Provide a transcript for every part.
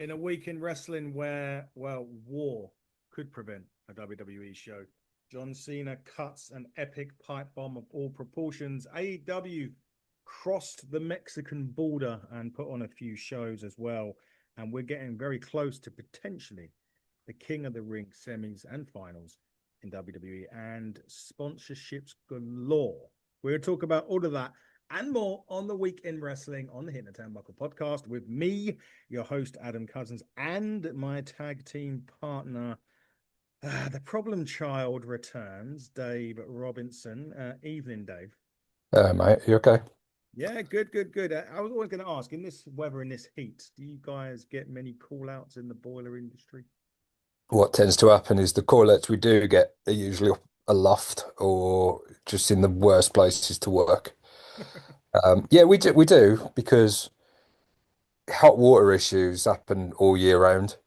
In a week in wrestling where, well, war could prevent a WWE show, John Cena cuts an epic pipe bomb of all proportions. AEW crossed the Mexican border and put on a few shows as well. And we're getting very close to potentially the King of the Ring semis and finals in WWE and sponsorships galore. We're going to talk about all of that and more on the Week in Wrestling on the Hitting the Turnbuckle podcast with me, your host, Adam Cousins, and my tag team partner, the problem child returns, Dave Robinson. Evening, Dave. Mate, you okay? Yeah, good, good, good. I was always going to ask, in this weather, in this heat, do you guys get many call outs in the boiler industry? What tends to happen is the call-outs we do get are usually up a loft or just in the worst places to work. Yeah, we do because hot water issues happen all year round.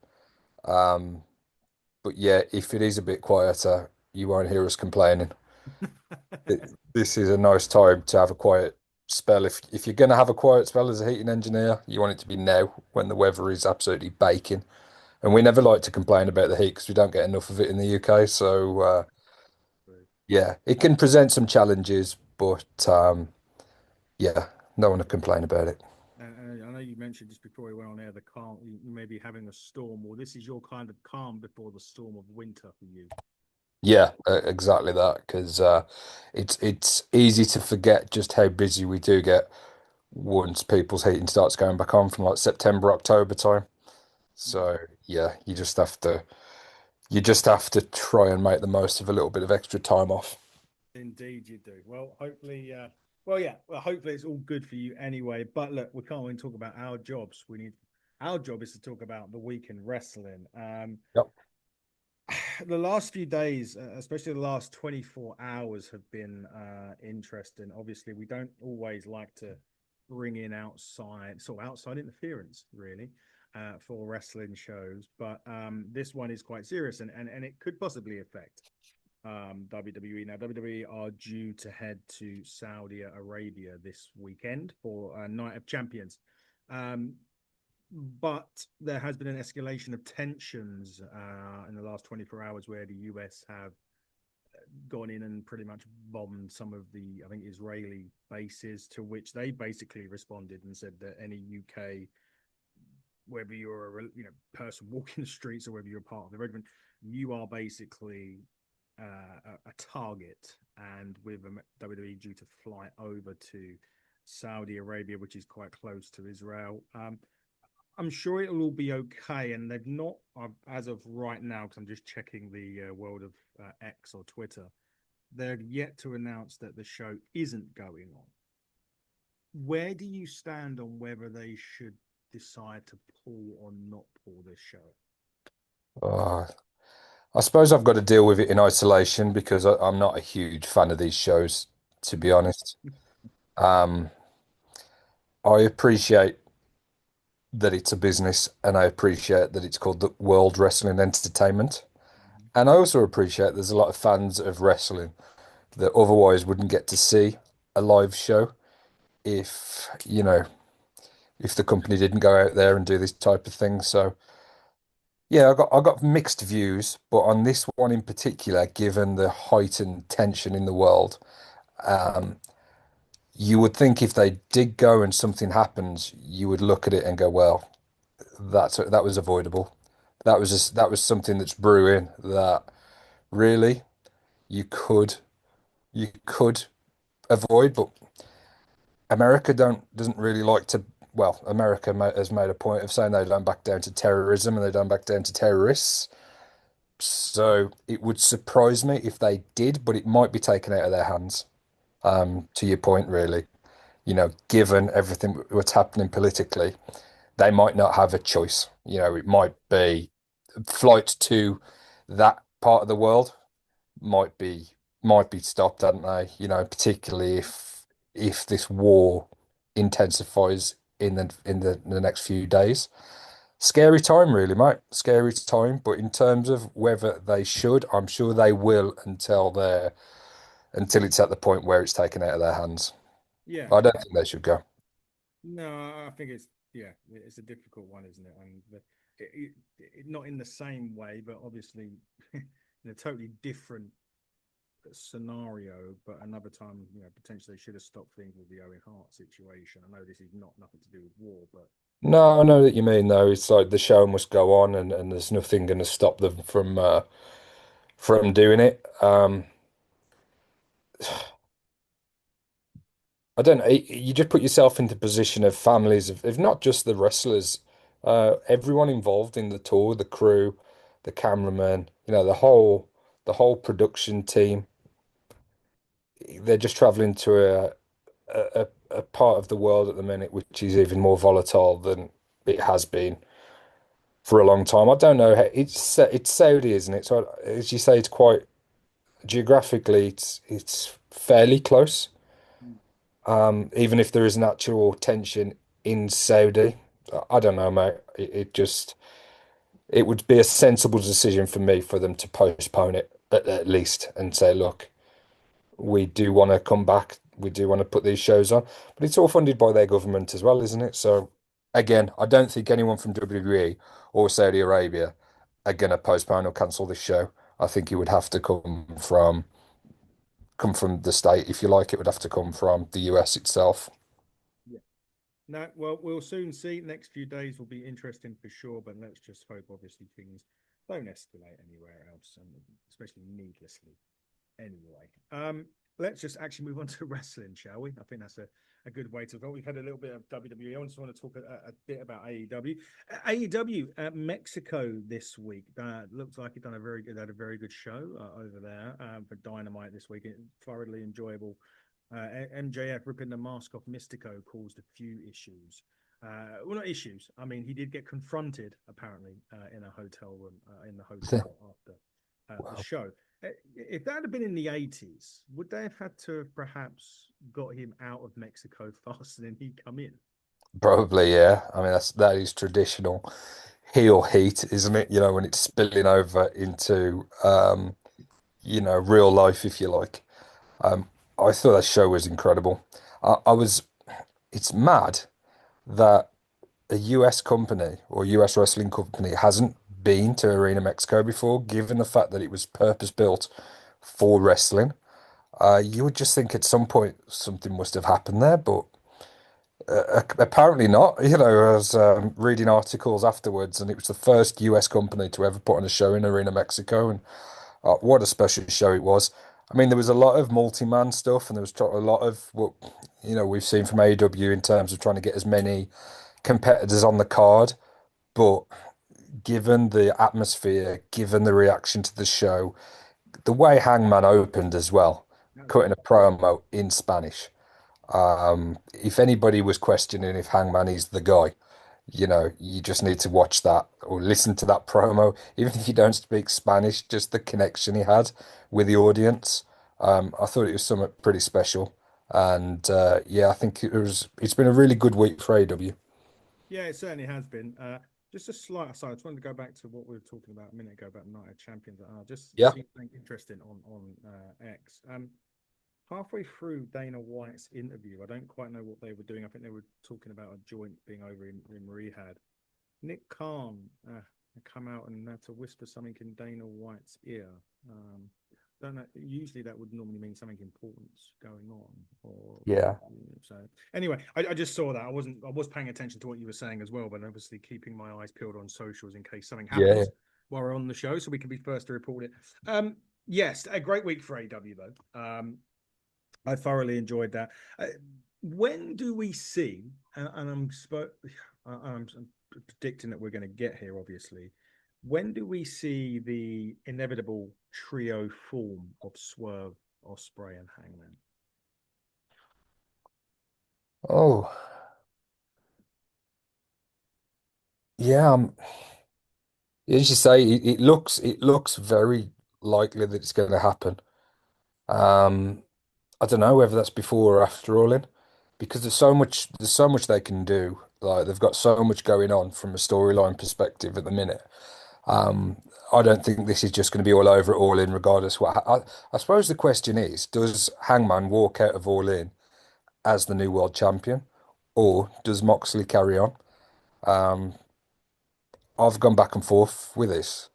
Um, but yeah, if it is a bit quieter, you won't hear us complaining. This is a nice time to have a quiet spell. If you're going to have a quiet spell as a heating engineer, you want it to be now when the weather is absolutely baking. And we never like to complain about the heat because we don't get enough of it in the UK. So yeah, it can present some challenges, but yeah, no one to complain about it. And I know you mentioned just before we went on air the calm, you may be having a storm, or this is your kind of calm before the storm of winter for you. Yeah, exactly that. Because it's easy to forget just how busy we do get once people's heating starts going back on from like September, October time. Yeah, So yeah, you just have to try and make the most of a little bit of extra time off. indeed you do. Well, hopefully, well, hopefully it's all good for you anyway. But look, we can't even talk about our jobs. We need our job is to talk about the week in wrestling. Yep. The last few days, especially the last 24 hours, have been interesting. Obviously, we don't always like to bring in outside interference, really, for wrestling shows. But this one is quite serious and it could possibly affect WWE. Now, WWE are due to head to Saudi Arabia this weekend for Night of Champions. Um, but there has been an escalation of tensions in the last 24 hours where the US have gone in and pretty much bombed some of the, I think, Israeli bases, to which they basically responded and said that any UK, whether you're a person walking the streets or whether you're part of the regiment, you are basically a target. And with WWE due to fly over to Saudi Arabia, which is quite close to Israel, I'm sure it'll all be okay. And they've not, as of right now, because I'm just checking the world of X or Twitter, they're yet to announce that the show isn't going on. Where do you stand on whether they should decide to pull or not pull this show? Uh, I suppose I've got to deal with it in isolation because I'm not a huge fan of these shows, to be honest. Um, I appreciate that it's a business and I appreciate that it's called the World Wrestling Entertainment. And I also appreciate there's a lot of fans of wrestling that otherwise wouldn't get to see a live show if the company didn't go out there and do this type of thing. So yeah, I got mixed views, but on this one in particular, given the heightened tension in the world, um, you would think if they did go and something happens, you would look at it and go, well, that was avoidable. That was something that's brewing that really you could you could avoid, but America doesn't really like to. Well, has made a point of saying they don't back down to terrorism and they don't back down to terrorists. So it would surprise me if they did, but it might be taken out of their hands. To your point, really, given everything what's happening politically, they might not have a choice. It might be flights to that part of the world might be might be stopped, hadn't they? Particularly if this war intensifies in the next few days. Scary time, really, mate. Scary time. But in terms of whether they should, I'm sure they will until it's at the point where it's taken out of their hands. Yeah, I don't think they should go. no, I think it's, yeah, it's a difficult one, isn't it? And not in the same way, but obviously in a totally different scenario. But another time, potentially they should have stopped things with the Owen Hart situation. I know this is not nothing to do with war, but No, I know that you mean though. It's like the show must go on, and there's nothing going to stop them from doing it. I don't know. You just put yourself into the position of families of, if not just the wrestlers, everyone involved in the tour, the crew, the cameraman, the whole production team. They're just traveling to a part of the world at the minute which is even more volatile than it has been for a long time. I don't know. It's Saudi, isn't it? So as you say, it's quite geographically, it's fairly close. Even if there is an actual tension in Saudi, I don't know, mate. It would be a sensible decision for me for them to postpone it at least and say, look, we do want to come back. We do want to put these shows on, but it's all funded by their government as well, isn't it? So again, I don't think anyone from WWE or Saudi Arabia are going to postpone or cancel this show. I think it would have to come from the state, if you like. It would have to come from the US itself. yeah. No, well, we'll soon see. Next few days will be interesting for sure, but let's just hope, obviously, things don't escalate anywhere else, and especially needlessly. Anyway, let's just actually move on to wrestling, shall we? I think that's a good way to go. We've had a little bit of WWE. I just want to talk a bit about AEW. AEW at Mexico this week. Looks like it done a very good, had a very good show over there for Dynamite this week. Thoroughly enjoyable. MJF ripping the mask off Mystico caused a few issues. Well, not issues. I mean, he did get confronted apparently in a hotel room in the hotel after the Wow. show. If that had been in the 80s, would they have had to have perhaps got him out of Mexico faster than he come in? Probably, yeah. I mean, that is traditional heel heat, isn't it? When it's spilling over into real life, if you like. Um, I thought that show was incredible. I was It's mad that a US company or US wrestling company hasn't been to Arena Mexico before, given the fact that it was purpose built for wrestling. You would just think at some point something must have happened there, but apparently not. I was reading articles afterwards, and it was the first US company to ever put on a show in Arena Mexico, and what a special show it was. I mean, there was a lot of multi-man stuff, and there was a lot of what we've seen from AEW in terms of trying to get as many competitors on the card, but given the atmosphere, given the reaction to the show, the way Hangman opened as well, That was cutting a promo in Spanish. If anybody was questioning if Hangman is the guy, you just need to watch that or listen to that promo. Even if you don't speak Spanish, just the connection he had with the audience. I thought it was something pretty special. And yeah, I think it's been a really good week for AEW. Yeah, it certainly has been. Just a slight aside, I just wanted to go back to what we were talking about a minute ago about Night of Champions. Just Yeah. see something interesting on X. Halfway through Dana White's interview, I don't quite know what they were doing. I think they were talking about a joint being over in Rehab. Nick Khan come out and had to whisper something in Dana White's ear. Don't know. Usually that would normally mean something important's going on, or Yeah. so. Anyway, I just saw that. I was paying attention to what you were saying as well, but obviously keeping my eyes peeled on socials in case something Yeah. happens while we're on the show, so we can be first to report it. Yes, a great week for AW though. I thoroughly enjoyed that. When do we see? And I'm predicting that we're going to get here. Obviously, when do we see the inevitable trio form of Swerve, Osprey, and Hangman? Oh, yeah. As you say, it looks very likely that it's going to happen. Um, I don't know whether that's before or after All In, because there's so much they can do. Like they've got so much going on from a storyline perspective at the minute. Um, I don't think this is just going to be all over at All In, regardless what. I suppose the question is, does Hangman walk out of All In as the new world champion, or does Moxley carry on? Um, I've gone back and forth with this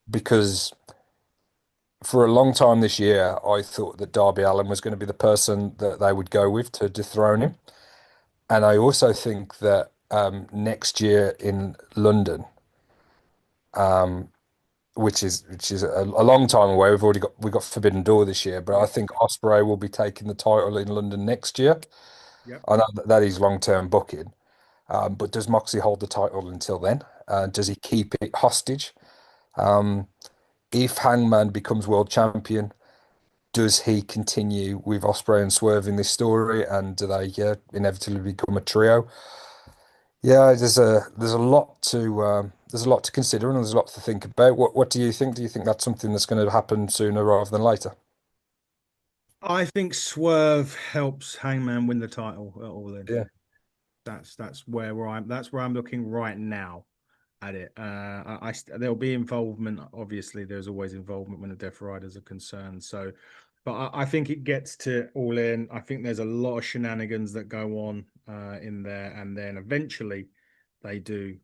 because for a long time this year, I thought that Darby Allin was going to be the person that they would go with to dethrone him. And I also think that next year in London, which is a long time away. We got Forbidden Door this year, but I Yes. think Osprey will be taking the title in London next year. Yep. I know that is long-term booking, but does Moxley hold the title until then? Does he keep it hostage? Um, if Hangman becomes world champion, does he continue with Osprey and Swerve in this story, and do they inevitably become a trio? Yeah, there's a lot to consider and there's a lot to think about. What do you think? Do you think that's something that's going to happen sooner rather than later? I think Swerve helps Hangman win the title at All In. Yeah. That's where I'm looking right now at it. There'll be involvement. Obviously, there's always involvement when the Death Riders are concerned. So, but I think it gets to All In. I think there's a lot of shenanigans that go on in there, and then eventually they do.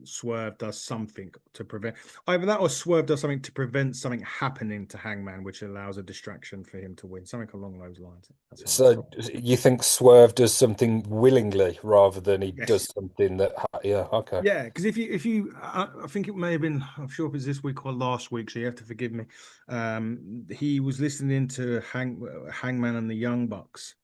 Swerve does something to prevent either that, or Swerve does something to prevent something happening to Hangman, which allows a distraction for him to win. Something along those lines. That's how I So saw it. you think Swerve does something willingly rather than he does Yes. something that, yeah, okay. Yeah, because I think it may have been, I'm sure it was this week or last week, so you have to forgive me. He was listening to Hangman and the Young Bucks,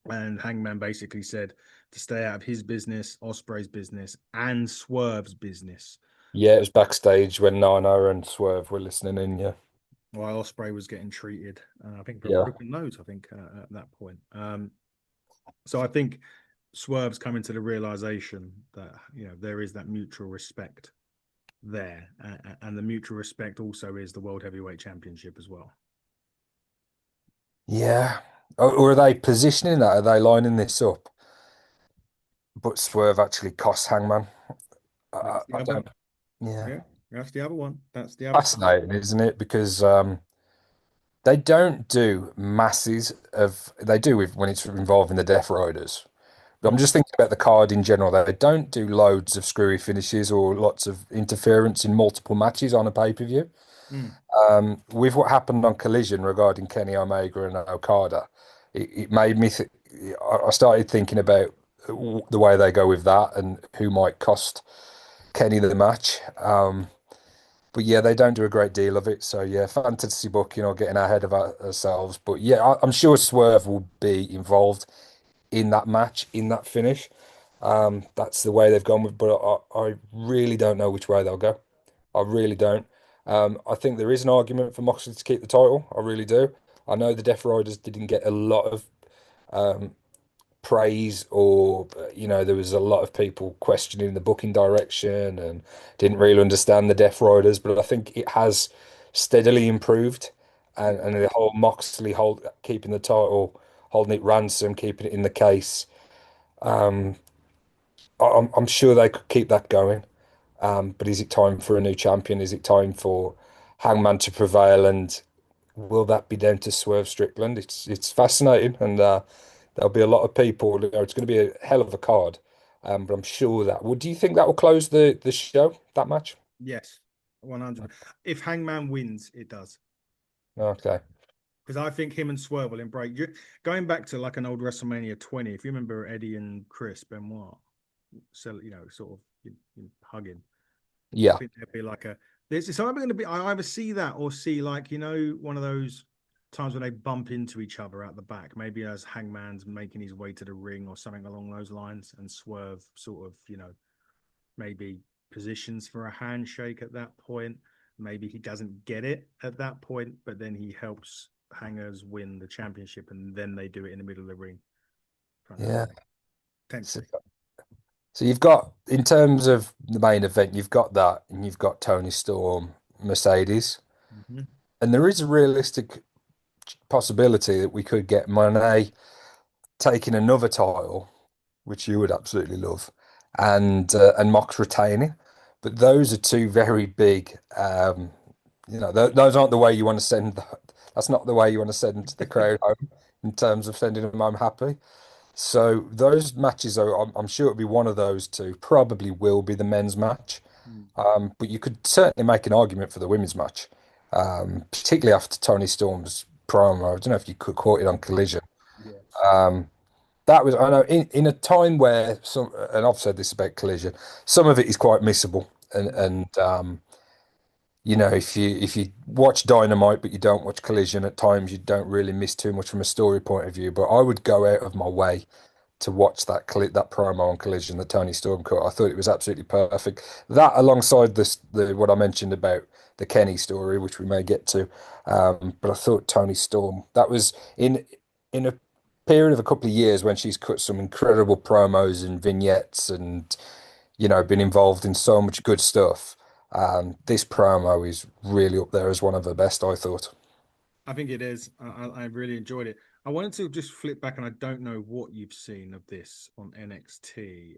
and Hangman basically said to stay out of his business, Osprey's business, and Swerve's business, Yeah, it was backstage when Nana and Swerve were listening in, yeah. while Osprey was getting treated, I think for a Yeah. broken nose. I think at that point. So I think Swerve's coming to the realization that there is that mutual respect there, and the mutual respect also is the World Heavyweight Championship as well. Yeah. Or are they positioning that? Are they lining this up? But Swerve actually costs Hangman. That's the I other, don't. Yeah. yeah, that's the other one. That's the other side. Fascinating, isn't it? Because they don't do masses of. They do with when it's involving the Death Riders. But I'm Mm, just thinking about the card in general. They don't do loads of screwy finishes or lots of interference in multiple matches on a pay-per-view. mm. With what happened on Collision regarding Kenny Omega and Okada, it made me. I started thinking about the way they go with that and who might cost Kenny the match. But yeah, they don't do a great deal of it. So yeah, fantasy booking or getting ahead of ourselves. But yeah, I'm sure Swerve will be involved in that match, in that finish. That's the way they've gone with, but I really don't know which way they'll go. I really don't. I think there is an argument for Moxley to keep the title. I really do. I know the Death Riders didn't get a lot of praise, or there was a lot of people questioning the booking direction and didn't really understand the Death Riders, but I think it has steadily improved, and Yeah, and the whole Moxley keeping the title, holding it ransom, keeping it in the case. Um, I'm sure they could keep that going. But is it time for a new champion? Is it time for Hangman to prevail? And will that be down to Swerve Strickland? It's fascinating, and there'll be a lot of people. It's going to be a hell of a card. But I'm sure that. Would do you think that will close the show, that match? yes, 100. If Hangman wins, it does. Okay. Because I think him and Swerve will embrace. Going back to like an old WrestleMania 20, if you remember Eddie and Chris Benoit, so sort of hugging. I Yeah. think there'd be like a there's it's either going to be I either see that or see like one of those times when they bump into each other at the back, maybe as Hangman's making his way to the ring or something along those lines, and Swerve sort of maybe positions for a handshake at that point. Maybe he doesn't get it at that point, but then he helps Hangers win the championship, and then they do it in the middle of the ring in front of Yeah. everybody. So, Potentially. so you've got, in terms of the main event, you've got that, and you've got Tony Storm, Mercedes, Mhm. and there is a realistic possibility that we could get Monet taking another title, which you would absolutely love, and Mox retaining. But those are two very big. Those aren't the way you want to send. That's not the way you want to send the crowd home in terms of sending them home happy. So those matches are, I'm sure it'll be one of those two. Probably will be the men's match. Mm. But you could certainly make an argument for the women's match, particularly after Tony Storm's promo. I don't know if you could quote it on Collision. Yeah. Um, that was, I know, in a time where some, and I've said this about Collision, some of it is quite missable, and you know, if you watch Dynamite but you don't watch Collision, at times you don't really miss too much from a story point of view. But I would go out of my way to watch that promo on Collision that Tony Storm cut. I thought it was absolutely perfect. That alongside the what I mentioned about the Kenny story, which we may get to. But I thought Tony Storm, that was in a period of a couple of years when she's cut some incredible promos and vignettes and been involved in so much good stuff. This promo is really up there as one of her best, I thought. I think it is. I really enjoyed it. I wanted to just flip back, and I don't know what you've seen of this on NXT.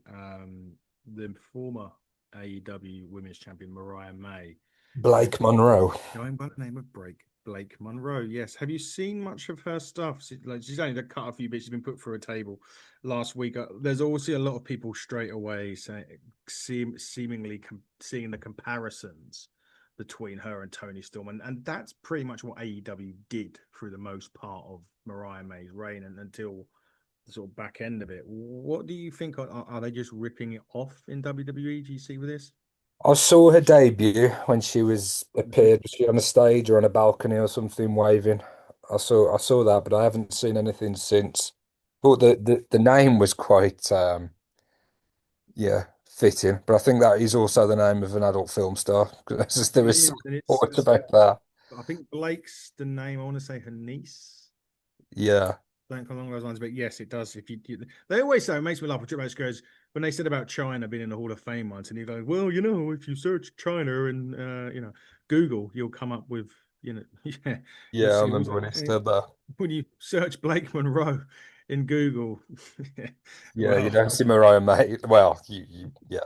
The former AEW Women's Champion Mariah May, Blake Monroe. going by the name of Blake Monroe. Yes. Have you seen much of her stuff? She's only cut a few bits. She's been put through a table last week. There's also a lot of people straight away saying, seemingly seeing the comparisons between her and Tony Storm, and that's pretty much what AEW did through the most part of Mariah May's reign and until the sort of back end of it. What do you think? Are they just ripping it off in WWE? Do you see with this? I saw her debut when she was appeared. Was she on a stage or on a balcony or something waving? I saw that, but I haven't seen anything since. But the name was quite yeah, fitting. But I think that is also the name of an adult film star. Because there It was some is, and thought about that. I think Blake's the name. I want to say her niece. Yeah. Something along those lines, but yes, it does. If they always say it makes me laugh. Triple H goes when they said about China being in the Hall of Fame once, and he goes, "Well, if you search China and Google, you'll come up with yeah." Yeah, I Which remember when he said that. when you search Blake Monroe in Google, Yeah, you well, don't see Mariah May. Well, yeah.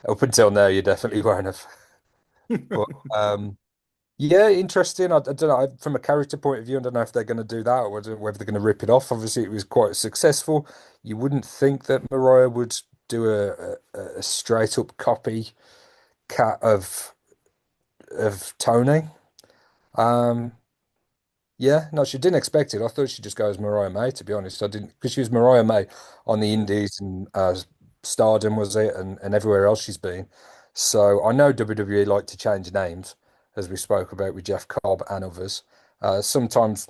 Up until now, you definitely won't have. But yeah, interesting. I don't know. From a character point of view, I don't know if they're going to do that or whether they're going to rip it off. Obviously, it was quite successful. You wouldn't think that Mariah would do a straight up copy cat of Tony. Um, yeah, no, she didn't expect it. I thought she'd just go as Mariah May, to be honest. I didn't because she was Mariah May on the Indies and Stardom was it, and everywhere else she's been. So I know WWE like to change names, as we spoke about with Jeff Cobb and others. Sometimes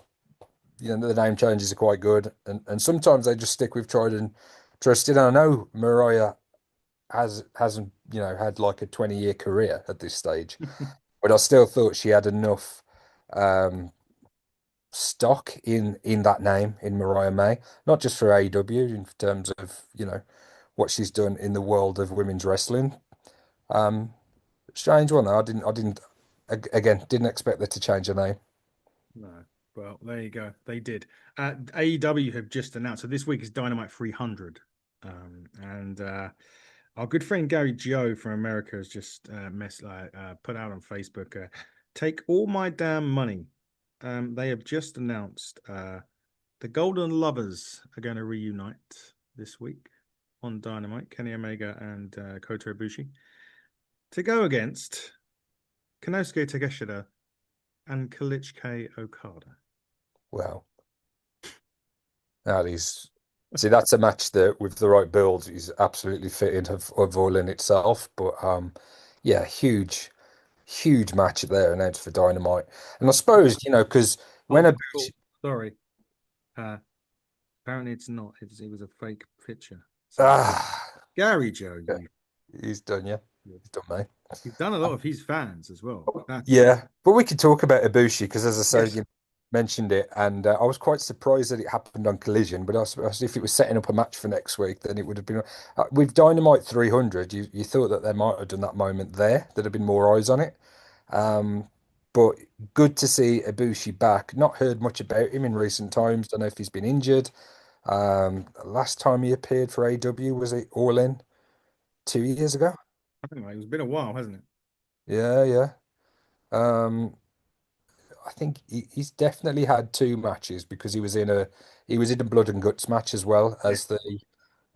the name changes are quite good, and sometimes they just stick with tried and trusted. And I know Mariah hasn't had like a 20-year career at this stage, but I still thought she had enough. Um, Stock in that name in Mariah May, not just for AEW in terms of, what she's done in the world of women's wrestling. Um, Strange one though. Again, didn't expect her to change her name. no. Well, there you go. They did. AEW have just announced. So this week is Dynamite 300, and our good friend Gary Joe from America has just put out on Facebook. Take all my damn money. They have just announced the Golden Lovers are going to reunite this week on Dynamite. Kenny Omega and Kota Ibushi to go against Konosuke Takeshita and Kalichke Okada. Well, that is, see, that's a match that with the right build is absolutely fitting of all in itself. But yeah, huge match there announced for Dynamite. And I suppose, because when Oh, a oh, sorry. Uh, Apparently it's not. It was a fake picture. So Gary Joe, yeah, he's done, yeah. He's done, mate. you've done a lot of his fans as well. That's Yeah, but we could talk about Ibushi because, as I said, yes. you mentioned it, and I was quite surprised that it happened on Collision. But I suppose if it was setting up a match for next week, then it would have been with Dynamite 300. You thought that they might have done that moment there. There'd have been more eyes on it. Um, but good to see Ibushi back. Not heard much about him in recent times. Don't know if he's been injured. Last time he appeared for AW was it All In 2 years ago? I think like, it's been a while, hasn't it? Yeah, yeah. Um, I think he's definitely had two matches because he was in a blood and guts match as well Yeah. as the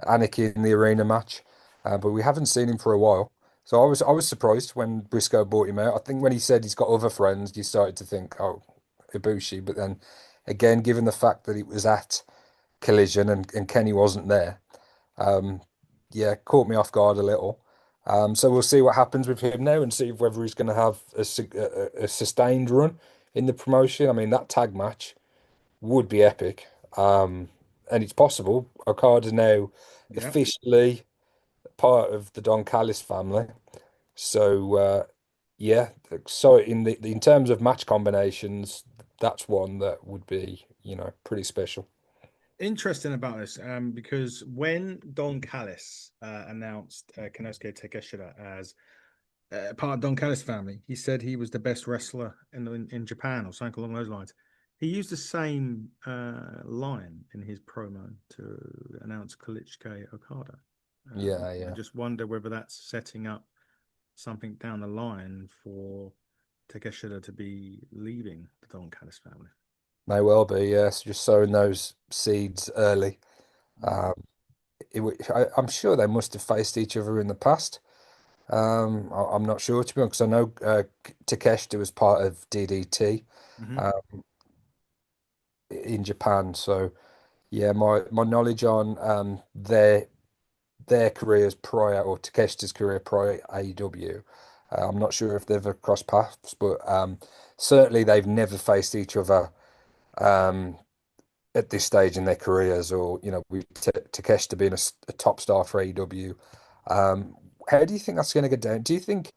Anarchy in the Arena match, but we haven't seen him for a while. So I was surprised when Briscoe bought him out. I think when he said he's got other friends, you started to think, oh, Ibushi. But then again, given the fact that it was at Collision and Kenny wasn't there, um, yeah, caught me off guard a little. So we'll see what happens with him now and see whether he's going to have a sustained run in the promotion. I mean, that tag match would be epic. And it's possible. Okada now Yeah. officially part of the Don Callis family. So yeah, so in terms of match combinations, that's one that would be, pretty special. Interesting about this, because when Don Callis announced Konosuke Takeshita as part of Don Callis family, he said he was the best wrestler in Japan or something along those lines. He used the same line in his promo to announce Koichiro Okada. Yeah, I yeah. just wonder whether that's setting up something down the line for Takeshita to be leaving the Don Callis family. May well be, yes. Just sowing those seeds early. Mm. Um, I'm sure they must have faced each other in the past. I'm not sure to be honest, 'cause I know Takeshita was part of DDT Hmm. uh, in Japan. So yeah, my knowledge on their careers prior or Takeshita's career prior AEW, I'm not sure if they've ever crossed paths, but certainly they've never faced each other um, at this stage in their careers, or with Takeshita being a top star for AEW. Um, how do you think that's going to get down? Do you think?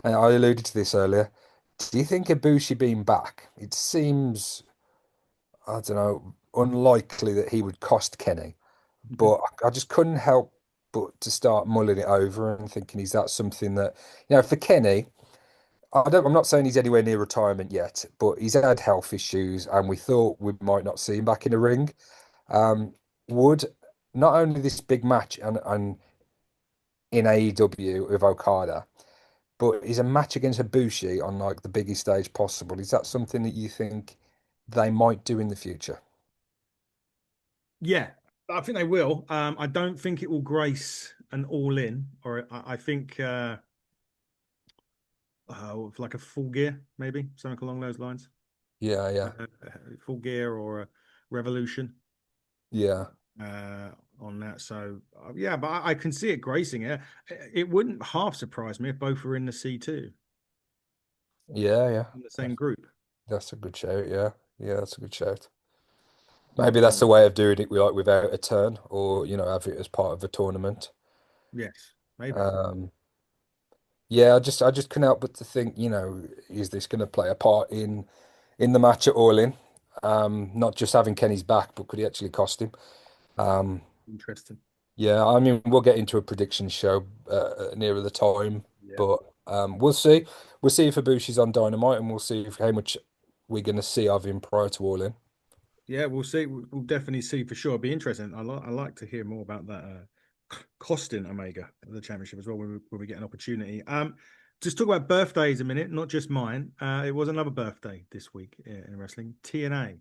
And I alluded to this earlier. Do you think Ibushi being back? It seems, I don't know, unlikely that he would cost Kenny, but I just couldn't help but to start mulling it over and thinking, is that something that, for Kenny, I'm not saying he's anywhere near retirement yet, but he's had health issues and we thought we might not see him back in the ring. Um, would not only this big match and in AEW with Okada, but is a match against Ibushi on like the biggest stage possible. Is that something that you think they might do in the future? Yeah, I think they will. I don't think it will grace an all in, or I think like a full gear, maybe something along those lines. Yeah, yeah, Full gear or a revolution yeah, uh, on that. So yeah, but I can see it gracing it. It wouldn't half surprise me if both were in the C2 yeah, yeah. in the same group. That's a good shout. Yeah, yeah, that's a good shout. Maybe that's the way of doing it, like without a turn, or have it as part of a tournament. Yes, maybe. Um, yeah, I just couldn't help but to think, is this going to play a part in the match at All In? Not just having Kenny's back, but could he actually cost him? Um, Interesting. yeah, I mean, we'll get into a prediction show nearer the time, Yeah. but we'll see. We'll see if Ibushi's on Dynamite, and we'll see how much we're going to see of him prior to All In. Yeah, we'll see. We'll definitely see for sure. It'll be interesting. I like to hear more about that costing Omega the championship as well when we get an opportunity. Just talk about birthdays a minute, not just mine. It was another birthday this week in wrestling. TNA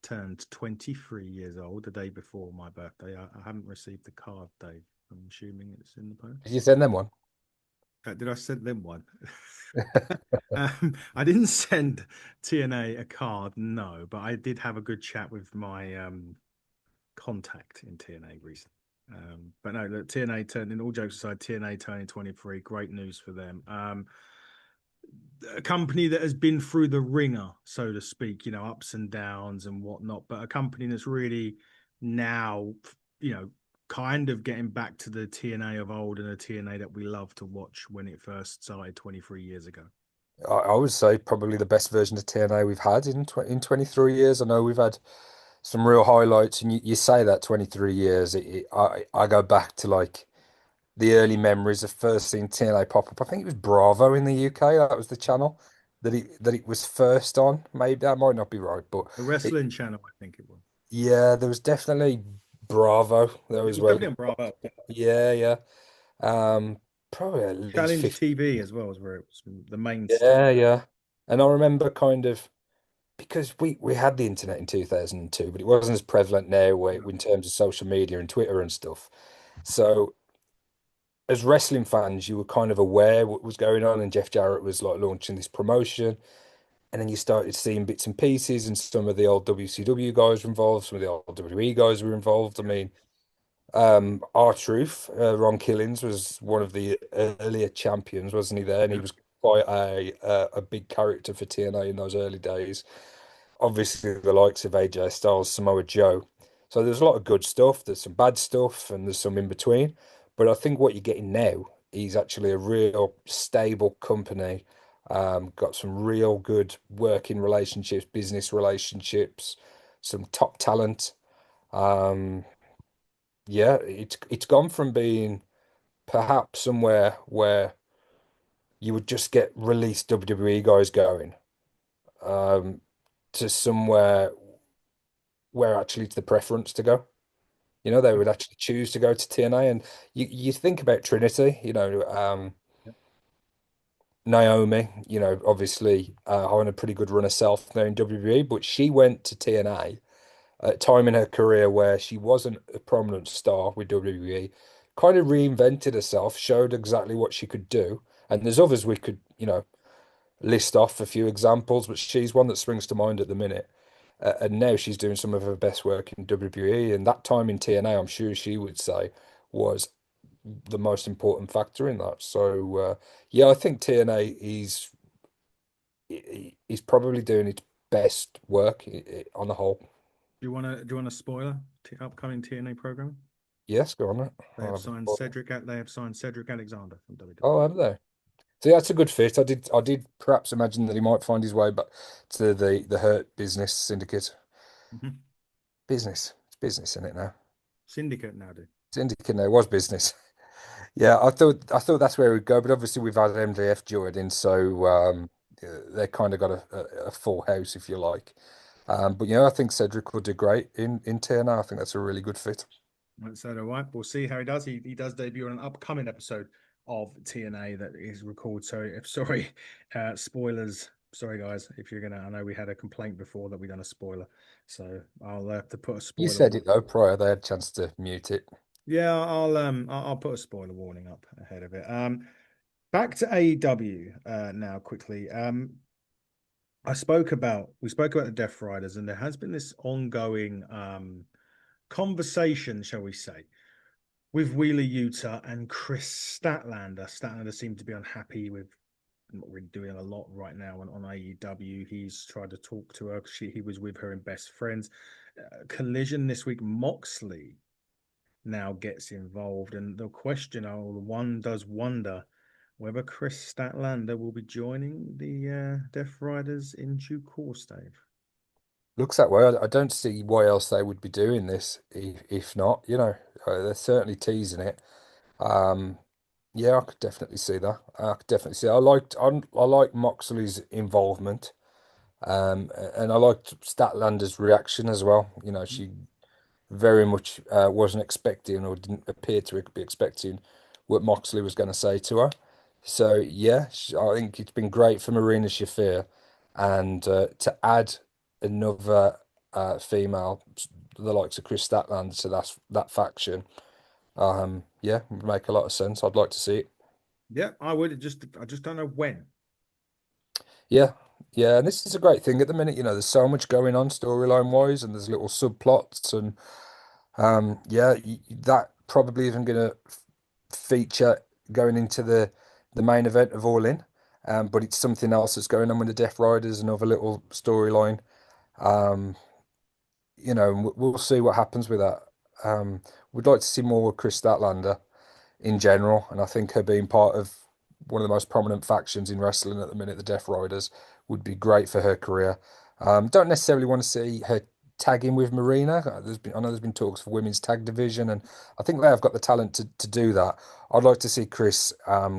turned 23 years old the day before my birthday. I haven't received the card, Dave. I'm assuming it's in the post. Did you send them one? Did I send them one? I didn't send TNA a card, no, but I did have a good chat with my contact in TNA recently. But no, look, TNA turned, in all jokes aside, TNA turning 23, great news for them. A company that has been through the ringer, so to speak, ups and downs and whatnot, but a company that's really now, kind of getting back to the TNA of old and the TNA that we love to watch when it first started 23 years ago. I would say probably the best version of TNA we've had in 23 years. I know we've had some real highlights, and you say that 23 years. I go back to like the early memories of first seeing TNA pop up. I think it was Bravo in the UK. That was the channel that it was first on. Maybe that might not be right, but The it, wrestling channel, I think it was. yeah, there was definitely Bravo there It as was well. definitely on Bravo. Yeah, yeah. Probably at least Challenge 50. TV as well as where it was the mainstay. Yeah, yeah. And I remember kind of because we had the internet in 2002, but it wasn't as prevalent now in terms of social media and Twitter and stuff. So as wrestling fans, you were kind of aware what was going on, and Jeff Jarrett was like launching this promotion, and then you started seeing bits and pieces, and some of the old WCW guys were involved, some of the old WWE guys were involved. I mean, R-Truth, Ron Killings was one of the earlier champions, wasn't he there? And he Yeah. was quite a big character for TNA in those early days. Obviously, the likes of AJ Styles, Samoa Joe. So there's a lot of good stuff. There's some bad stuff, and there's some in between. But I think what you're getting now is actually a real stable company. Got some real good working relationships, business relationships, some top talent. Um, yeah, it's gone from being perhaps somewhere where you would just get released WWE guys going, um, to somewhere where actually it's the preference to go. You know, they would actually choose to go to TNA, and you think about Trinity, Naomi, obviously having a pretty good run herself there in WWE, but she went to TNA at a time in her career where she wasn't a prominent star with WWE, kind of reinvented herself, showed exactly what she could do. And there's others we could, list off a few examples, but she's one that springs to mind at the minute. And now she's doing some of her best work in WWE. And that time in TNA, I'm sure she would say was the most important factor in that. So, yeah, I think TNA is probably doing its best work on the whole. Do you want a spoiler? Upcoming TNA program? Yes, go on it. They have signed Cedric Alexander from Oh, WWE. have they? So yeah, that's a good fit. I did perhaps imagine that he might find his way back to the Hurt Business Syndicate. Mhm. Business. It's business in it now. Syndicate now, do. Syndicate now was business. Yeah, I thought that's where we'd go, but obviously we've had MJF joined in, so yeah, they kind of got a full house, if you like. But I think Cedric will do great in TNA. I think that's a really good fit. Right, so all right, we'll see how he does. He does debut on an upcoming episode of TNA that is recorded. So if sorry, spoilers. Sorry guys, if you're gonna. I know we had a complaint before that we done a spoiler, so I'll have to put a You spoiler said it warning. though prior; they had a chance to mute it. Yeah, I'll put a spoiler warning up ahead of it. Back to AEW now quickly. We spoke about the Death Riders, and there has been this ongoing conversation, shall we say, with Wheeler Yuta and Chris Statlander. Statlander seemed to be unhappy with not really doing a lot right now on AEW. He's tried to talk to her. He was with her in Best Friends. Collision this week. Moxley now gets involved, and the question, one does wonder whether Chris Statlander will be joining the Death Riders in due course, Dave. Looks that way. I don't see why else they would be doing this if not. They're certainly teasing it. Um, yeah, I could definitely see that. I could definitely see. I like Moxley's involvement. And I liked Statlander's reaction as well. She very much wasn't expecting or didn't appear to be expecting what Moxley was going to say to her. So yeah, I think it's been great for Marina Shafir, and to add another female, the likes of Chris Statlander, to that faction. Yeah, would make a lot of sense. I'd like to see it. Yeah, I just don't know when. Yeah, yeah, and this is a great thing at the minute. There's so much going on storyline wise, and there's little subplots, and yeah, that probably isn't going to feature going into the main event of All In, but it's something else that's going on with the Death Riders, another little storyline. Um, and we'll see what happens with that. We'd like to see more of Chris Statlander in general, and I think her being part of one of the most prominent factions in wrestling at the minute, the Death Riders, would be great for her career. Don't necessarily want to see her tagging with Marina. I know there's been talks of women's tag division, and I think they have got the talent to do that. I'd like to see Chris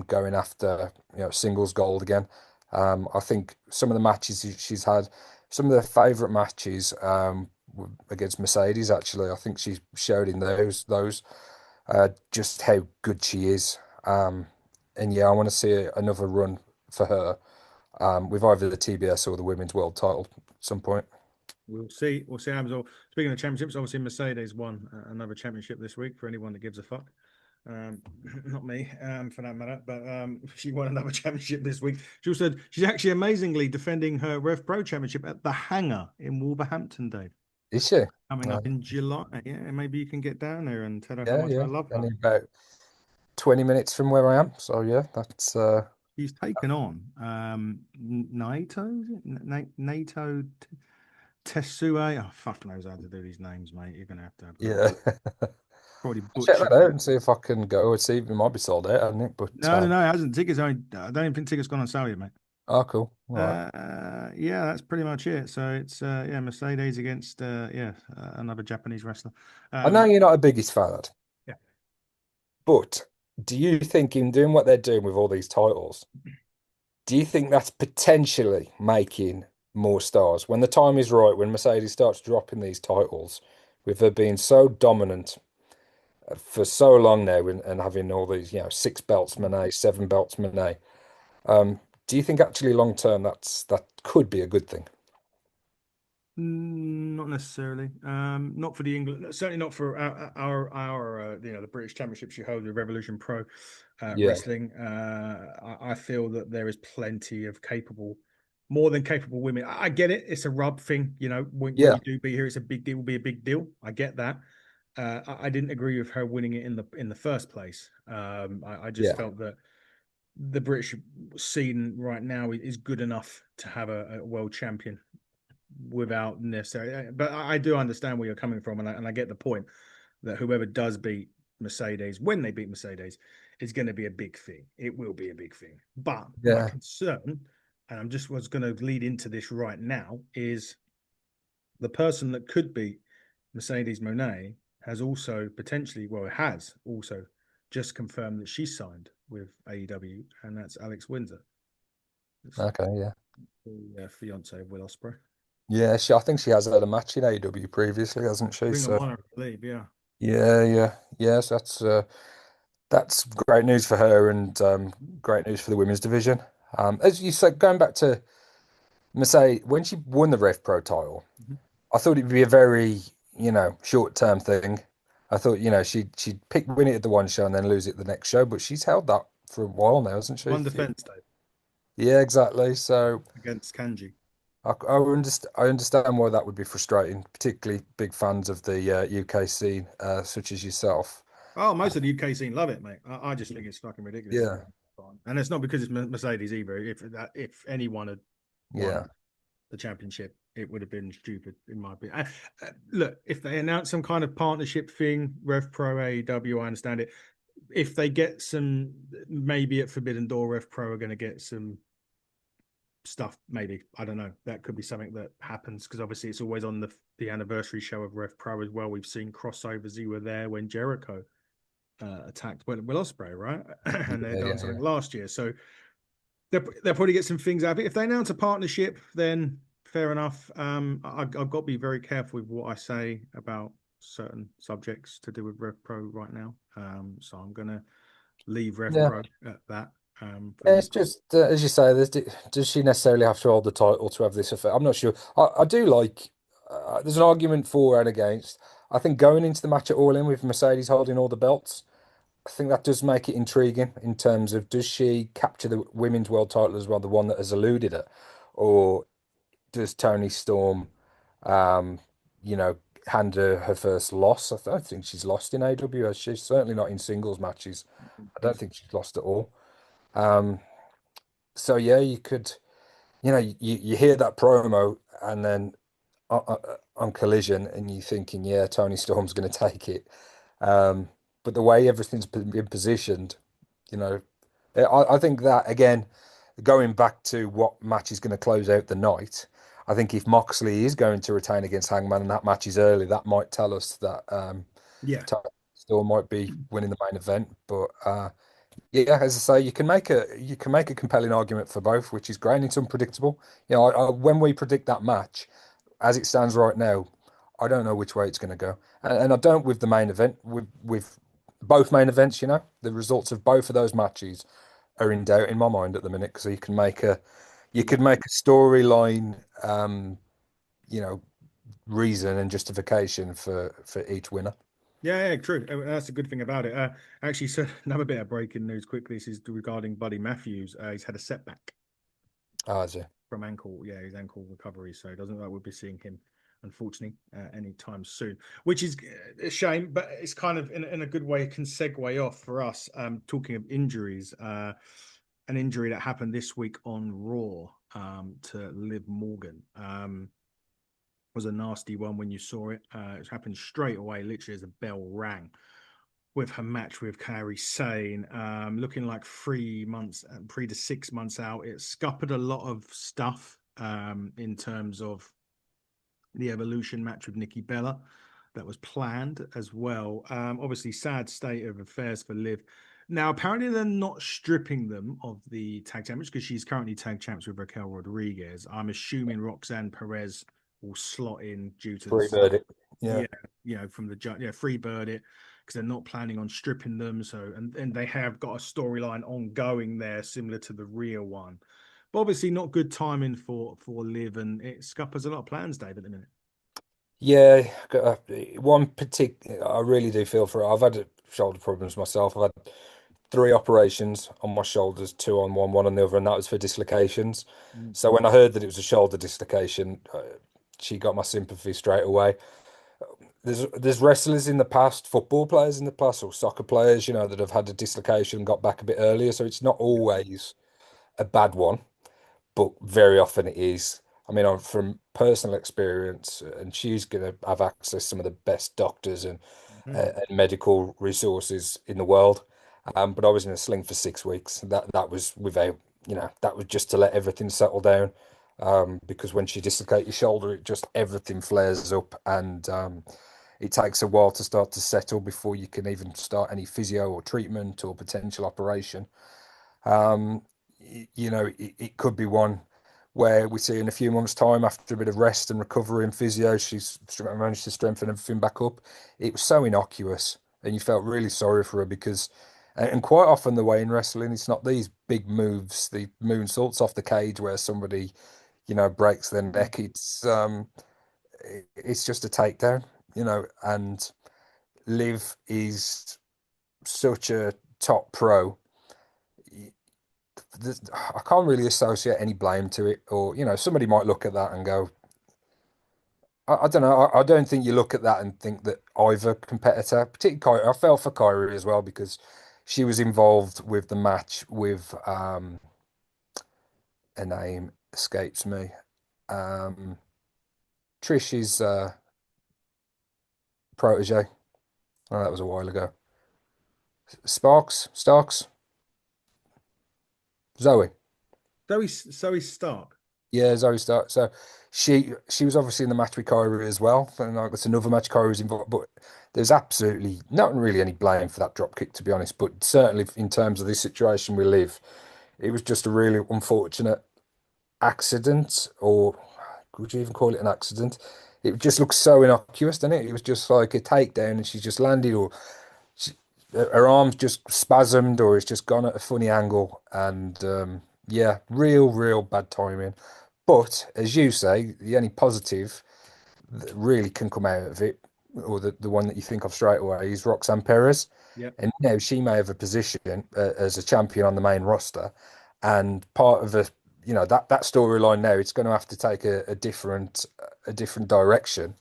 going after singles gold again. I think some of the matches she's had, some of their favourite matches against Mercedes. Actually, I think she showed in those just how good she is. And yeah, I want to see another run for her with either the TBS or the Women's World Title. some point. We'll see. We'll see how happens. Speaking of championships, obviously Mercedes won another championship this week for anyone that gives a fuck. Um, Not me, for that matter, but she won another championship this week. She also she's actually amazingly defending her Rev Pro championship at the Hangar in Wolverhampton, Dave. Is she? Coming up in July. Yeah, maybe you can get down there and tell her how Yeah, much I yeah. love her. Only about 20 minutes from where I am. So yeah, that's He's taken on Naito, is it? Naito Tesue. Oh, fuck knows how to do these names, mate. You're gonna have to yeah. probably I'll check butcher that out it. and see if I can go. It's even might be sold out, hasn't it? But No, it hasn't. Tickets only. I don't even think tickets gone on sale yet, mate. oh, cool. All right. Yeah, that's pretty much it. So it's yeah, Mercedes against another Japanese wrestler. I know Um, you're not a biggest fan, yeah. but do you think in doing what they're doing with all these titles, do you think that's potentially making more stars when the time is right, when Mercedes starts dropping these titles, with her being so dominant for so long now and having all these, six belts Monet, seven belts Monet. Do you think actually long term that could be a good thing? Not necessarily. Not for the England. Certainly not for our the British Championship she holds with Revolution Pro Yeah, Wrestling. I feel that there is plenty of more than capable women. I get it. It's a rub thing. When yeah, you do be here, it's a big deal. Will be a big deal. I get that. I didn't agree with her winning it in the first place. I just yeah, felt that the British scene right now is good enough to have a world champion without necessarily. But I do understand where you're coming from, and I get the point that whoever does beat Mercedes, when they beat Mercedes, is going to be a big thing. It will be a big thing. But my yeah. concern, and I'm just was going to lead into this right now, is the person that could beat Mercedes Monet has also potentially, well, has also just confirmed that she signed with AEW, and that's Alex Windsor, Okay, yeah. the fiance of Will Ospreay. Yeah, I think she has had a match in AEW previously, hasn't she? Ring of So Honor, I believe, yeah. yeah, yeah, yes, that's great news for her and great news for the women's division. As you said, going back to Mercedes, when she won the Rev Pro title, Mhm. I thought it'd be a very, short term thing. I thought, she'd win it at the one show and then lose it the next show, but she's held that for a while now, hasn't she? One defense, Dave, Yeah, exactly. So against Kanji. I understand why that would be frustrating, particularly big fans of the UK scene, such as yourself. Oh, most of the UK scene love it, mate. I just think it's fucking ridiculous. Yeah, And it's not because it's Mercedes either. If anyone had yeah, won the championship, it would have been stupid in my opinion. Look, if they announce some kind of partnership thing, Rev Pro AEW, I understand it. If they get some, maybe at Forbidden Door, Rev Pro are going to get some stuff. Maybe I don't know. That could be something that happens because obviously it's always on the anniversary show of Rev Pro as well. We've seen crossovers. You were there when Jericho attacked Will Ospreay, right? And they've yeah, done yeah, something yeah. last year, so they'll probably get some things out of it. If they announce a partnership, then fair enough. I've got to be very careful with what I say about certain subjects to do with Rev Pro right now. So I'm gonna leave Rev Yeah. Pro at that. For Yeah, the it's just as you say. Does she necessarily have to hold the title to have this effect? I'm not sure. I do like. There's an argument for and against. I think going into the match at All In with Mercedes holding all the belts, I think that does make it intriguing in terms of does she capture the women's world title as well, the one that has eluded her, or does Tony Storm, um, you know, hand her first loss? I don't think she's lost in AW. She's certainly not in singles matches. I don't think she's lost at all. Um, so yeah, you could, you hear that promo and then on Collision, and you're thinking, yeah, Tony Storm's going to take it. But the way everything's been positioned, you know, I think that again, going back to what match is going to close out the night, I think if Moxley is going to retain against Hangman and that match is early, that might tell us that yeah, Tony Storm might be winning the main event. But yeah, as I say, you can make a compelling argument for both, which is great. And it's unpredictable. When we predict that match, as it stands right now, I don't know which way it's going to go, and I don't with the main event. With both main events, the results of both of those matches are in doubt in my mind at the minute because you could make a storyline. you know, reason and justification for each winner. Yeah, yeah, true. That's a good thing about it. Actually, so another bit of breaking news quickly. This is regarding Buddy Matthews. He's had a setback Oh, is it? from ankle, yeah, his ankle recovery. So it doesn't look like we'll be seeing him, unfortunately, anytime soon, which is a shame, but it's kind of in a good way can segue off for us. Talking of injuries, an injury that happened this week on Raw to Liv Morgan. Was a nasty one when you saw it. It happened straight away, literally as a bell rang with her match with Kairi Sane, looking like 3 months, 3 to 6 months out. It scuppered a lot of stuff in terms of the Evolution match with Nikki Bella that was planned as well. Obviously, sad state of affairs for Liv. Now, apparently, they're not stripping them of the tag champions because she's currently tag champs with Raquel Rodriguez. I'm assuming Roxanne Perez will slot in due to the Free bird it. Yeah. yeah, from the judge, yeah, free bird it because they're not planning on stripping them. So, and they have got a storyline ongoing there, similar to the real one. But obviously, not good timing for Liv, and it scuppers a lot of plans, Dave, at the minute. Yeah, one particular, I really do feel for it. I've had shoulder problems myself. I've had three operations on my shoulders, two on one on the other, and that was for dislocations. Mm. So when I heard that it was a shoulder dislocation, she got my sympathy straight away. There's wrestlers in the past, football players in the past, or soccer players, that have had a dislocation and got back a bit earlier. So it's not always a bad one, but very often it is. I mean, from personal experience, and she's going to have access to some of the best doctors Mhm. and medical resources in the world. But I was in a sling for 6 weeks. That was without, that was just to let everything settle down. Because when she dislocates your shoulder, it just everything flares up, and it takes a while to start to settle before you can even start any physio or treatment or potential operation. Um, it could be one where we see in a few months' time, after a bit of rest and recovery and physio, she's managed to strengthen everything back up. It was so innocuous, and you felt really sorry for her because, and quite often the way in wrestling, it's not these big moves, the moonsaults off the cage where somebody, breaks their neck. It's just a takedown, and Liv is such a top pro. I can't really associate any blame to it, or somebody might look at that and go, I don't know. I don't think you look at that and think that either competitor, particularly Kyrie, I felt for Kyrie as well because she was involved with the match with a name escapes me. Um, Trish's protege. Oh, that was a while ago. Starks, Zoe. Zoe Stark. Yeah, Zoe Stark. So she was obviously in the match with Kyrie as well. And like that's another match Kyrie was involved, but there's absolutely not really any blame for that drop kick, to be honest. But certainly in terms of this situation we live, it was just a really unfortunate accident, or could you even call it an accident? It just looks so innocuous, doesn't it? It was just like a takedown, and she just landed, or she, her arms just spasmed, or it's just gone at a funny angle, and yeah, real bad timing. But as you say, the only positive that really can come out of it, or the one that you think of straight away, is Roxanne Perez. Yep. And now she may have a position as a champion on the main roster, and part of that storyline now, it's going to have to take a different direction.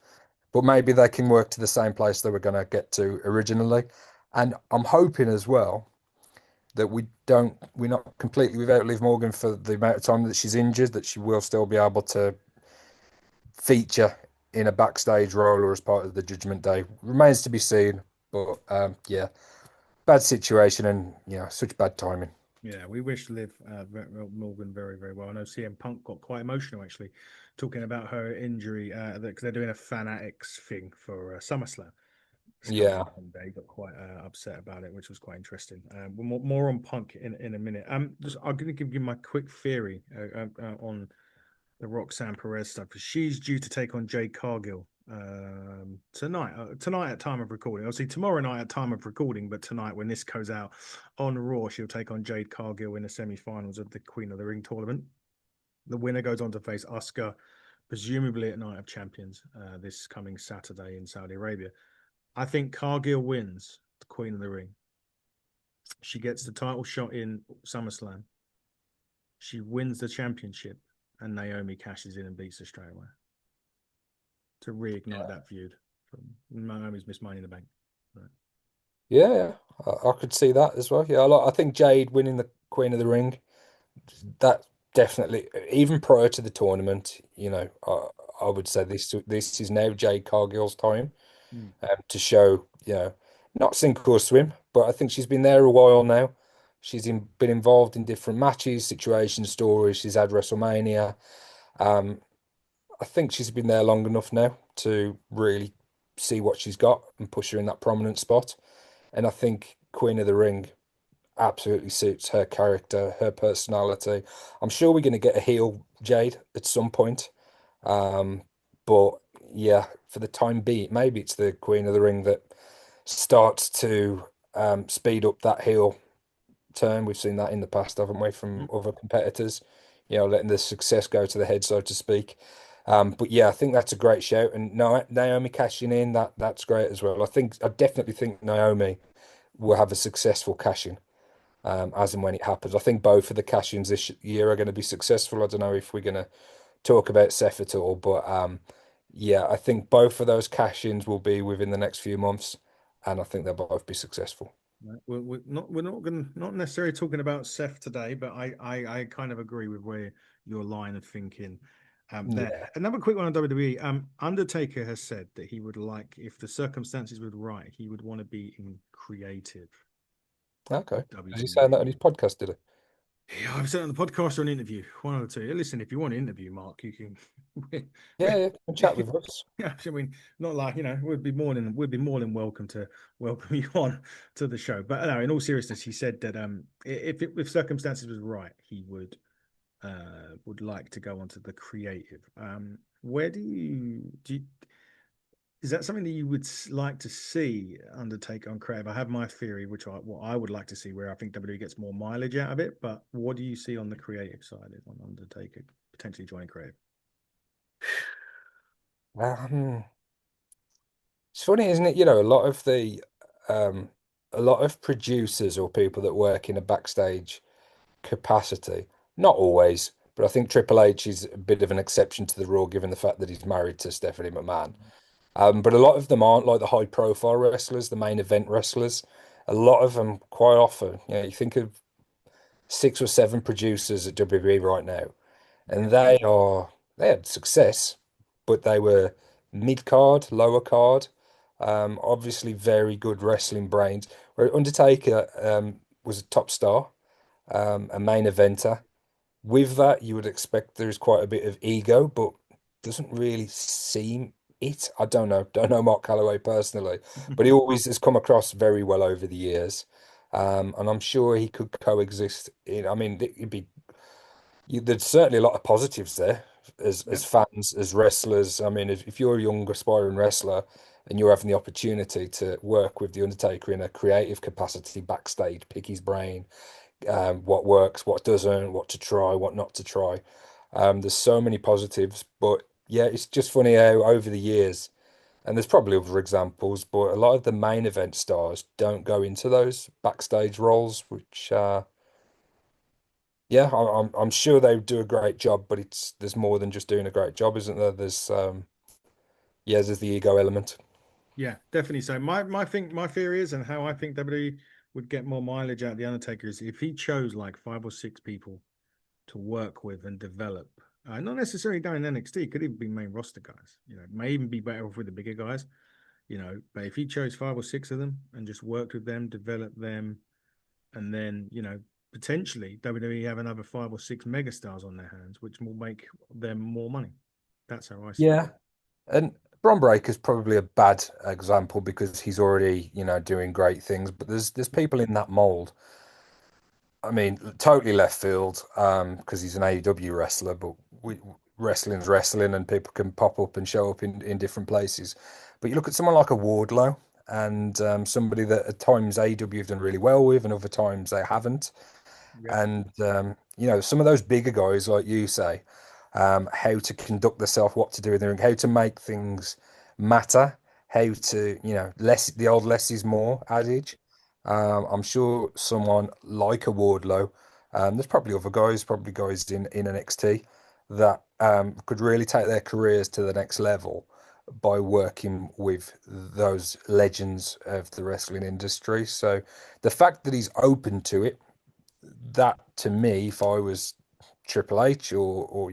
But maybe they can work to the same place they were going to get to originally. And I'm hoping as well that we're not completely without Liv Morgan for the amount of time that she's injured, that she will still be able to feature in a backstage role or as part of the Judgment Day. Remains to be seen, but yeah, bad situation and such bad timing. Yeah, we wish Liv Morgan very well. I know CM Punk got quite emotional actually, talking about her injury because they're doing a Fanatics thing for SummerSlam. It's coming Yeah, up one day. Got quite upset about it, which was quite interesting. More on Punk in a minute. I'm going to give you my quick theory on the Roxanne Perez stuff because she's due to take on Jade Cargill tonight. Tonight at time of recording. Obviously tomorrow night at time of recording, but tonight when this goes out on Raw, she'll take on Jade Cargill in the semi-finals of the Queen of the Ring tournament. The winner goes on to face Asuka, presumably at Night of Champions this coming Saturday in Saudi Arabia. I think Cargill wins the Queen of the Ring. She gets the title shot in SummerSlam. She wins the championship, and Naomi cashes in and beats her straight away to reignite that feud from Naomi's Miss Money in the Bank. Right. Yeah, I could see that as well. Yeah, I think Jade winning the Queen of the Ring, that definitely, even prior to the tournament, I would say this is now Jade Cargill's time Mm. to show, not sink or swim, but I think she's been there a while now. Been involved in different matches, situations, stories. She's had WrestleMania. Um, I think she's been there long enough now to really see what she's got and push her in that prominent spot. And I think Queen of the Ring absolutely suits her character, her personality. I'm sure we're going to get a heel Jade at some point. Um, but yeah, for the time being, maybe it's the Queen of the Ring that starts to speed up that heel turn. We've seen that in the past, haven't we, from Mm. other competitors, letting the success go to the head, so to speak. But yeah, I think that's a great shout. And no, Naomi cashing in, that's great as well. I definitely think Naomi will have a successful cash in as and when it happens. I think both of the cash-ins this year are going to be successful. I don't know if we're going to talk about Seth at all, but yeah, I think both of those cash-ins will be within the next few months, and I think they'll both be successful. Right. We're not going not necessarily talking about Seth today, but I kind of agree with where your line of thinking there. Yeah. Another quick one on WWE. Undertaker has said that he would like, if the circumstances were right, he would want to be in creative Okay. Was he saying WWE. that on his podcast, did Yeah, I've said it on the podcast or an interview, one of the two. Listen, if you want an interview, Mark, you can. he? Yeah, yeah. Come and chat with us. Yeah, I mean, not like we'd be more than welcome to welcome you on to the show. But no, in all seriousness, he said that if circumstances was right, he would like to go onto the creative. Where do you is that something that you would like to see Undertaker on creative? I have my theory, what I would like to see, where I think WWE gets more mileage out of it. But what do you see on the creative side on Undertaker potentially joining creative? Um, it's funny, isn't it? Um, a lot of producers or people that work in a backstage capacity, not always, but I think Triple H is a bit of an exception to the rule given the fact that he's married to Stephanie McMahon. But a lot of them aren't like the high profile wrestlers, the main event wrestlers. A lot of them, quite often, you think of 6 or 7 producers at WWE right now, Yeah, and they had success, but they were mid card, lower card. Obviously very good wrestling brains. Where Undertaker was a top star, a main eventer. With that, you would expect there's quite a bit of ego, but doesn't really seem it. I don't know. Don't know Mark Calloway personally, but he always has come across very well over the years. And I'm sure he could coexist I mean, there's certainly a lot of positives there yeah, as fans, as wrestlers. I mean, if you're a young aspiring wrestler and you're having the opportunity to work with the Undertaker in a creative capacity backstage, pick his brain, what works, what doesn't, what to try, what not to try. There's so many positives, but yeah, it's just funny how over the years, and there's probably other examples, but a lot of the main event stars don't go into those backstage roles, which yeah, I'm sure they do a great job, but there's more than just doing a great job, isn't there? There's the ego element. yeah, definitely. So my theory is, and how I think WWE would get more mileage out of the Undertaker is if he chose like 5 or 6 people to work with and develop. Not necessarily down in NXT, could even be main roster guys. May even be better off with the bigger guys. But if he chose 5 or 6 of them and just worked with them, developed them, and then potentially WWE have another 5 or 6 megastars on their hands, which will make them more money. That's how I see it. Yeah, and Bron Breakker's probably a bad example because he's already, doing great things. But there's people in that mold. I mean, totally left field, because he's an AEW wrestler, but wrestling's wrestling, and people can pop up and show up in different places. But you look at someone like a Wardlow, and somebody that at times AEW have done really well with, and other times they haven't. Yep. And some of those bigger guys, like you say. how to conduct themselves, what to do in the ring, how to make things matter, how to, less the old less is more adage. I'm sure someone like a Wardlow, there's probably guys in NXT that could really take their careers to the next level by working with those legends of the wrestling industry. So the fact that he's open to it, that to me, if I was Triple H or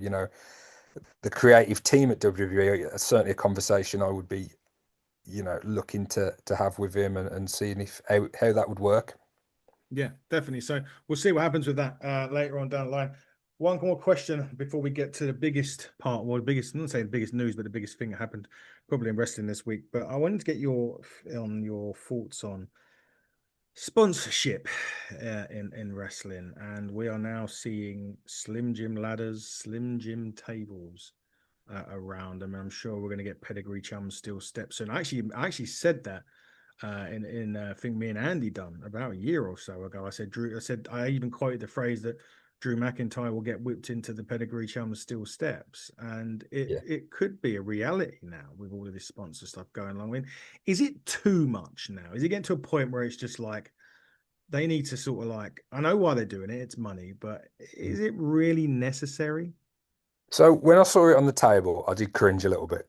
the creative team at WWE, it's certainly a conversation I would be, looking to have with him and seeing if how that would work. Yeah, definitely. So we'll see what happens with that later on down the line. One more question before we get to the biggest part, well, the biggest, I'm not saying the biggest news, but the biggest thing that happened probably in wrestling this week. But I wanted to get your thoughts on sponsorship in wrestling, and we are now seeing Slim Jim ladders, Slim Jim tables around. I mean, I'm sure we're going to get pedigree chums steel steps soon. I actually said that in I think me and Andy done about a year or so ago. I even quoted the phrase that Drew McIntyre will get whipped into the pedigree chums steel steps, and it Yeah. it could be a reality now with all of this sponsor stuff going along. With, is it too much now? Is it getting to a point where it's just like they need to sort of like, I know why they're doing it, it's money, but is it really necessary? So when I saw it on the table, I did cringe a little bit,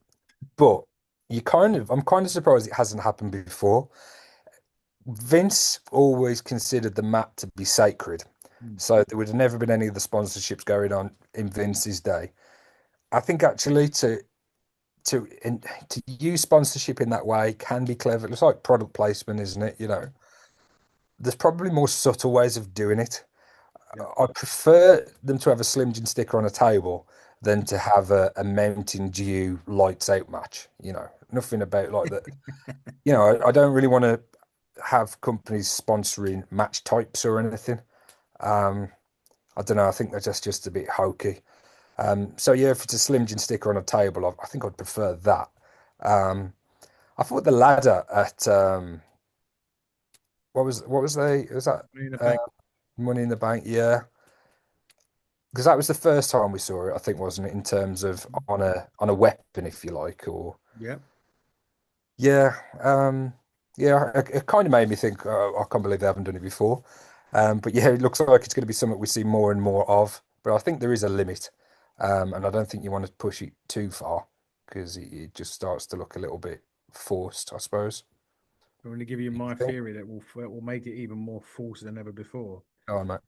but I'm kind of surprised it hasn't happened before. Vince always considered the mat to be sacred. Mm. So there would have never been any of the sponsorships going on in Vince's day. I think actually to use sponsorship in that way can be clever. It's like product placement, isn't it? There's probably more subtle ways of doing it. Yeah. I prefer them to have a Slim Jim sticker on a table than to have a Mountain Dew lights out match. Nothing about like that. I don't really want to have companies sponsoring match types or anything. Um, I don't know. I think that's just a bit hokey. So yeah, if it's a Slim Jim sticker on a table, I think I'd prefer that. Um, I thought the ladder at what was was that Money in the uh, Bank. Money in the Bank? Yeah, because that was the first time we saw it. I think, wasn't it, in terms of on a weapon, if you like, or Yeah. yeah, yeah. It kind of made me think, oh, I can't believe they haven't done it before. But yeah, it looks like it's going to be something we see more and more of. But I think there is a limit, and I don't think you want to push it too far because it just starts to look a little bit forced, I suppose. I'm going to give you my Think? theory that will make it even more false than ever before. Go on, mate.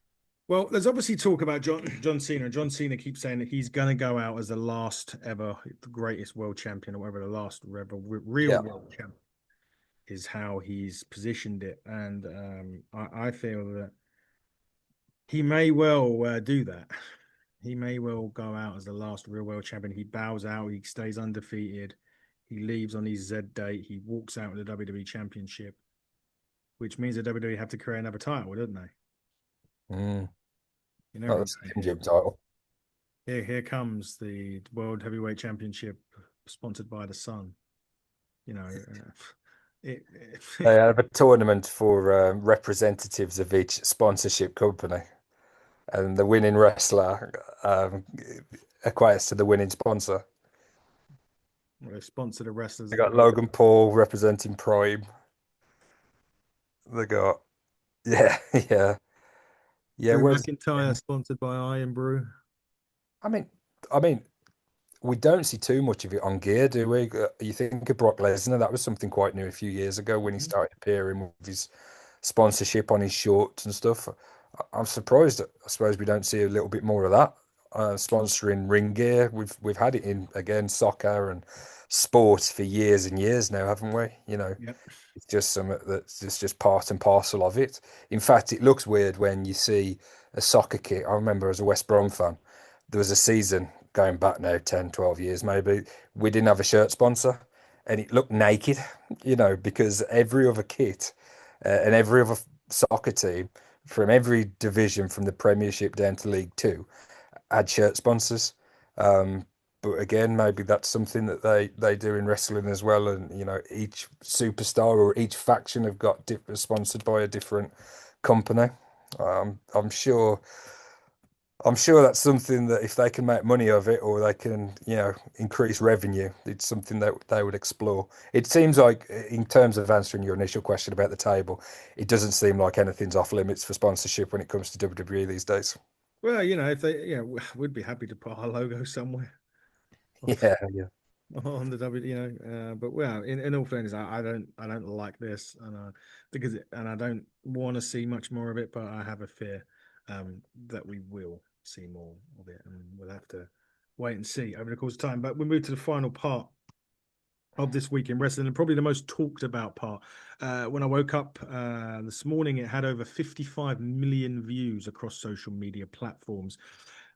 Well, there's obviously talk about John Cena. John Cena keeps saying that he's going to go out as the last ever, the greatest world champion, or whatever, the last ever real Yeah. world champion is how he's positioned it. And I feel that he may well do that. He may well go out as the last real world champion. He bows out. He stays undefeated. He leaves on his Z date. He walks out with the WWE Championship, which means the WWE have to create another title, don't they? Mm, You never not the know. Slim Jim title. Here comes the World Heavyweight Championship, sponsored by the Sun. You know, it, They have a tournament for representatives of each sponsorship company, and the winning wrestler equates to the winning sponsor. they sponsor the wrestlers They at the got World. Logan Paul representing Prime. They got yeah, yeah, yeah. Drew Whereas McIntyre, sponsored by Iron Brew. I mean, I mean, we don't see too much of it on gear, do we? You think of Brock Lesnar, that was something quite new a few years ago when he Mhm. started appearing with his sponsorship on his shorts and stuff. I'm surprised. I suppose we don't see a little bit more of that. Sponsoring ring gear. We've had it in again soccer and sports for years and years now, haven't we? Yep. It's just something that's just part and parcel of it. In fact, it looks weird when you see a soccer kit. I remember as a West Brom fan, there was a season going back now 10, 12 years maybe. We didn't have a shirt sponsor and it looked naked, because every other kit and every other soccer team from every division from the Premiership down to League Two had shirt sponsors. Um, but again, maybe that's something that they do in wrestling as well. And each superstar or each faction have got sponsored by a different company. I'm sure. I'm sure that's something that if they can make money of it or they can, increase revenue, it's something that they would explore. It seems like, in terms of answering your initial question about the table, it doesn't seem like anything's off limits for sponsorship when it comes to WWE these days. Well, if they, we'd be happy to put our logo somewhere Yeah, yeah. on the W, but well, in all fairness, I don't like this, and I don't want to see much more of it, but I have a fear that we will see more of it, and we'll have to wait and see over the course of time. But we move to the final part of this week in wrestling, and probably the most talked about part. When I woke up this morning, it had over 55 million views across social media platforms.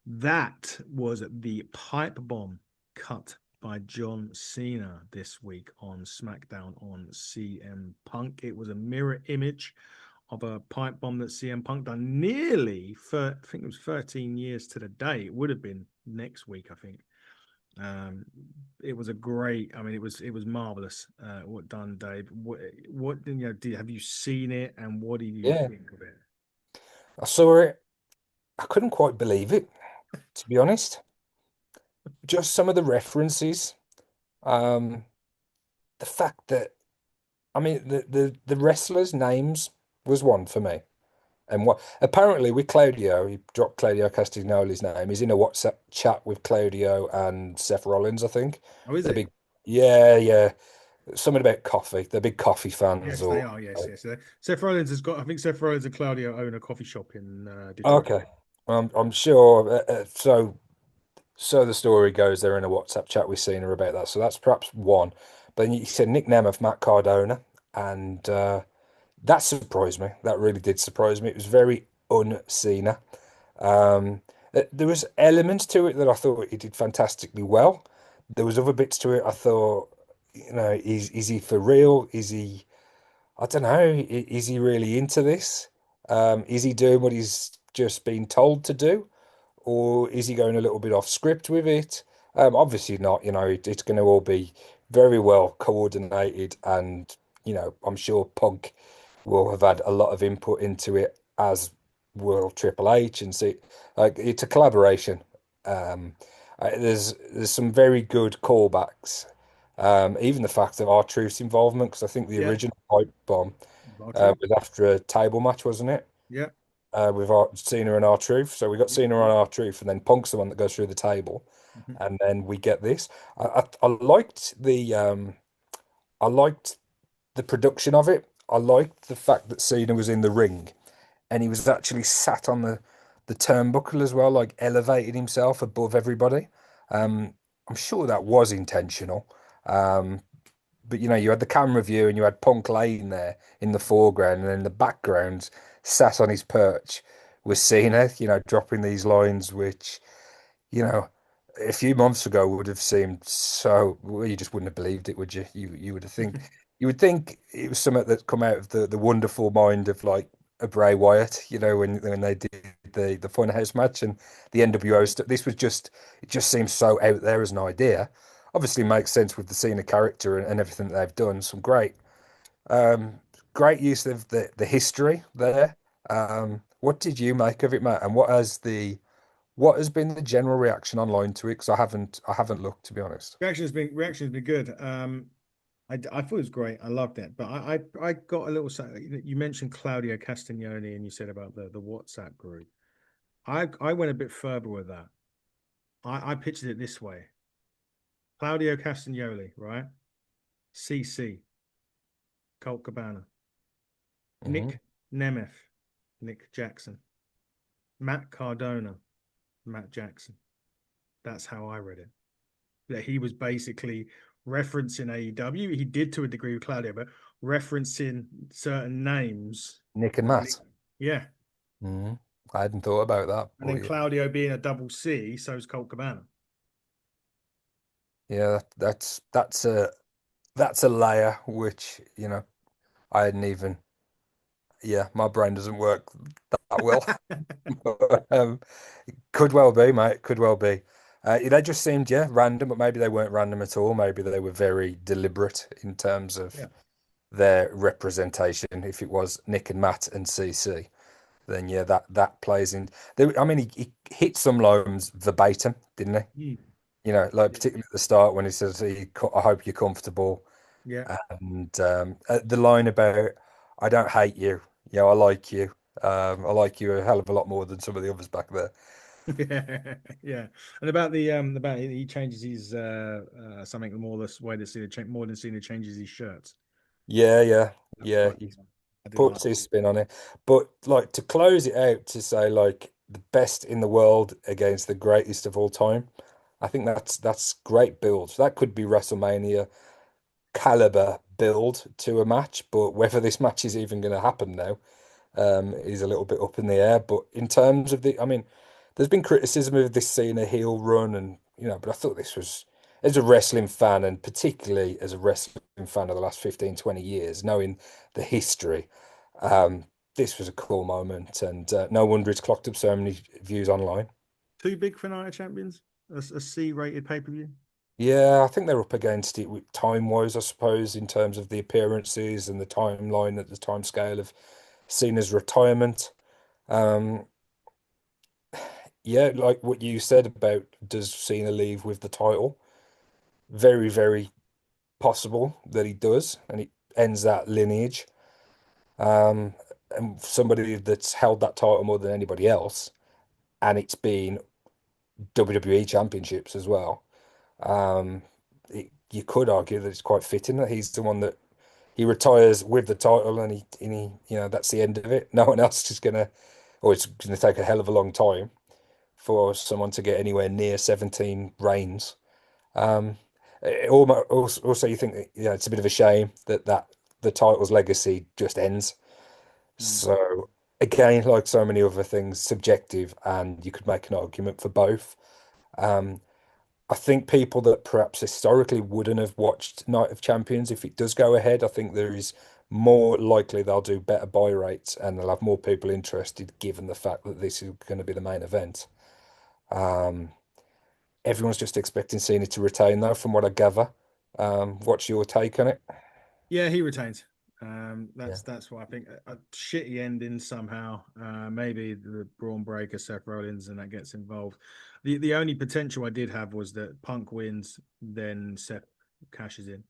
That was the pipe bomb cut by John Cena this week on SmackDown on CM Punk. It was a mirror image of a pipe bomb that CM Punk done nearly for, I think it was 13 years to the day. It would have been next week, I think. Um, it was a great. I mean, it was marvelous. What done, Dave? What have you seen it, and what did you Yeah. think of it? I saw it. I couldn't quite believe it, to be honest. Just some of the references. Um, the fact that, I mean, the wrestlers' names was one for me. And what apparently with Claudio, he dropped Claudio Castagnoli's name. He's in a WhatsApp chat with Claudio and Seth Rollins, I think. Oh, is They're he? big, yeah, yeah. Something about coffee. They're big coffee fans, Yes, they or are. Yes, yes. Seth Rollins has got. I think Seth Rollins and Claudio own a coffee shop in Detroit. okay. I'm sure. So the story goes, they're in a WhatsApp chat with Cena about that. So that's perhaps one. But then you said Nick Nemeth, Matt Cardona, and that surprised me. That really did surprise me. It was very un-Cena. There was elements to it that I thought he did fantastically well. There was other bits to it I thought, is he for real? Is he? I don't know. Is he really into this? Is he doing what he's just been told to do, or is he going a little bit off script with it? Obviously not. It's going to all be very well coordinated, and I'm sure Punk will have had a lot of input into it, as will Triple H, and see, like it's a collaboration. Um, there's some very good callbacks. Even the fact of R-Truth's involvement, because I think the Yeah, original pipe bomb well, true. was after a table match, wasn't it? Yeah. With Cena and R-Truth. So we got Cena on R-Truth, and then Punk's the one that goes through the table, Mhm. and then we get this. I liked the production of it. I liked the fact that Cena was in the ring and he was actually sat on the turnbuckle as well, like elevated himself above everybody. Um, I'm sure that was intentional. Um, but you had the camera view and you had Punk laying there in the foreground, and in the background, sat on his perch, was Cena, dropping these lines, which, you know, a few months ago would have seemed so, well, you just wouldn't have believed it, would you? You would think it was something that come out of the wonderful mind of like a Bray Wyatt, when they did the Funhouse match and the NWO stuff. This was just, it just seems so out there as an idea. Obviously makes sense with the Cena character and everything that they've done. Some um, great use of the history there. What did you make of it, Matt? And what has been the general reaction online to it? Because I haven't looked, to be honest. Reaction has been good. I thought it was great. I loved it, but I got a little sad. You mentioned Claudio Castagnoli, and you said about the WhatsApp group. I went a bit further with that. I pictured it this way: Claudio Castagnoli, right? CC, Colt Cabana, Hmm. Nick Nemeth, Nick Jackson, Matt Cardona, Matt Jackson. That's how I read it. That he was basically referencing AEW. He did to a degree with Claudio, but referencing certain names. Nick and And Nick, Matt. yeah. Hmm. I hadn't thought about that, And but then yeah, Claudio being a double C, so is Colt Cabana. yeah, that's a layer which I hadn't even. Yeah, my brain doesn't work that well. um, could well be, mate. Could well be. They just seemed, yeah, random, but maybe they weren't random at all. Maybe they were very deliberate in terms of Yeah. their representation. If it was Nick and Matt and CC. then yeah, that plays in. I mean, he hit some lines verbatim, didn't he? Mm. You know, like Yeah. particularly at the start when he says, I hope you're comfortable," Yeah. and the line about "I don't hate you, you know, I like you." I like you a hell of a lot more than some of the others back there. Yeah, yeah. And about he changes his something more this way to see the change more than seeing the changes his shirts. Yeah, yeah, That was yeah. quite He I did like puts his spin on it. But like to close it out to say like the best in the world against the greatest of all time, I think that's great build. That could be WrestleMania caliber build to a match, but whether this match is even going to happen now, is a little bit up in the air. But in terms of I mean, there's been criticism of this Cena heel run, and you know, but I thought this was, as a wrestling fan, and particularly as a wrestling fan of the last 15, 20 years, knowing the history, um, this was a cool moment, and no wonder it's clocked up so many views online. too big for Night of Champions, a C-rated pay-per-view. Yeah, I think they're up against it with time-wise, I suppose, in terms of the appearances and the timeline at the time scale of Cena's retirement. Um, yeah, like what you said about does Cena leave with the title? Very, very possible that he does, and it ends that lineage. Um, and somebody that's held that title more than anybody else, and it's been WWE championships as well. You could argue that it's quite fitting that he's the one that he retires with the title, and he, you know, that's the end of it. No one else is gonna, or it's gonna take a hell of a long time for someone to get anywhere near 17 reigns. Um, also, you think that, you know, it's a bit of a shame that the title's legacy just ends. Mm. So again, like so many other things, subjective, and you could make an argument for both. Um, I think people that perhaps historically wouldn't have watched Night of Champions, if it does go ahead, I think there is more likely they'll do better buy rates and they'll have more people interested, given the fact that this is going to be the main event. Um, Everyone's just expecting Cena to retain, though, from what I gather. What's your take on it? Yeah, he retains. Yeah. That's what I think. A shitty ending somehow. Maybe the Braun Breaker, Seth Rollins, and that gets involved. The only potential I did have was that Punk wins, then Seth cashes in.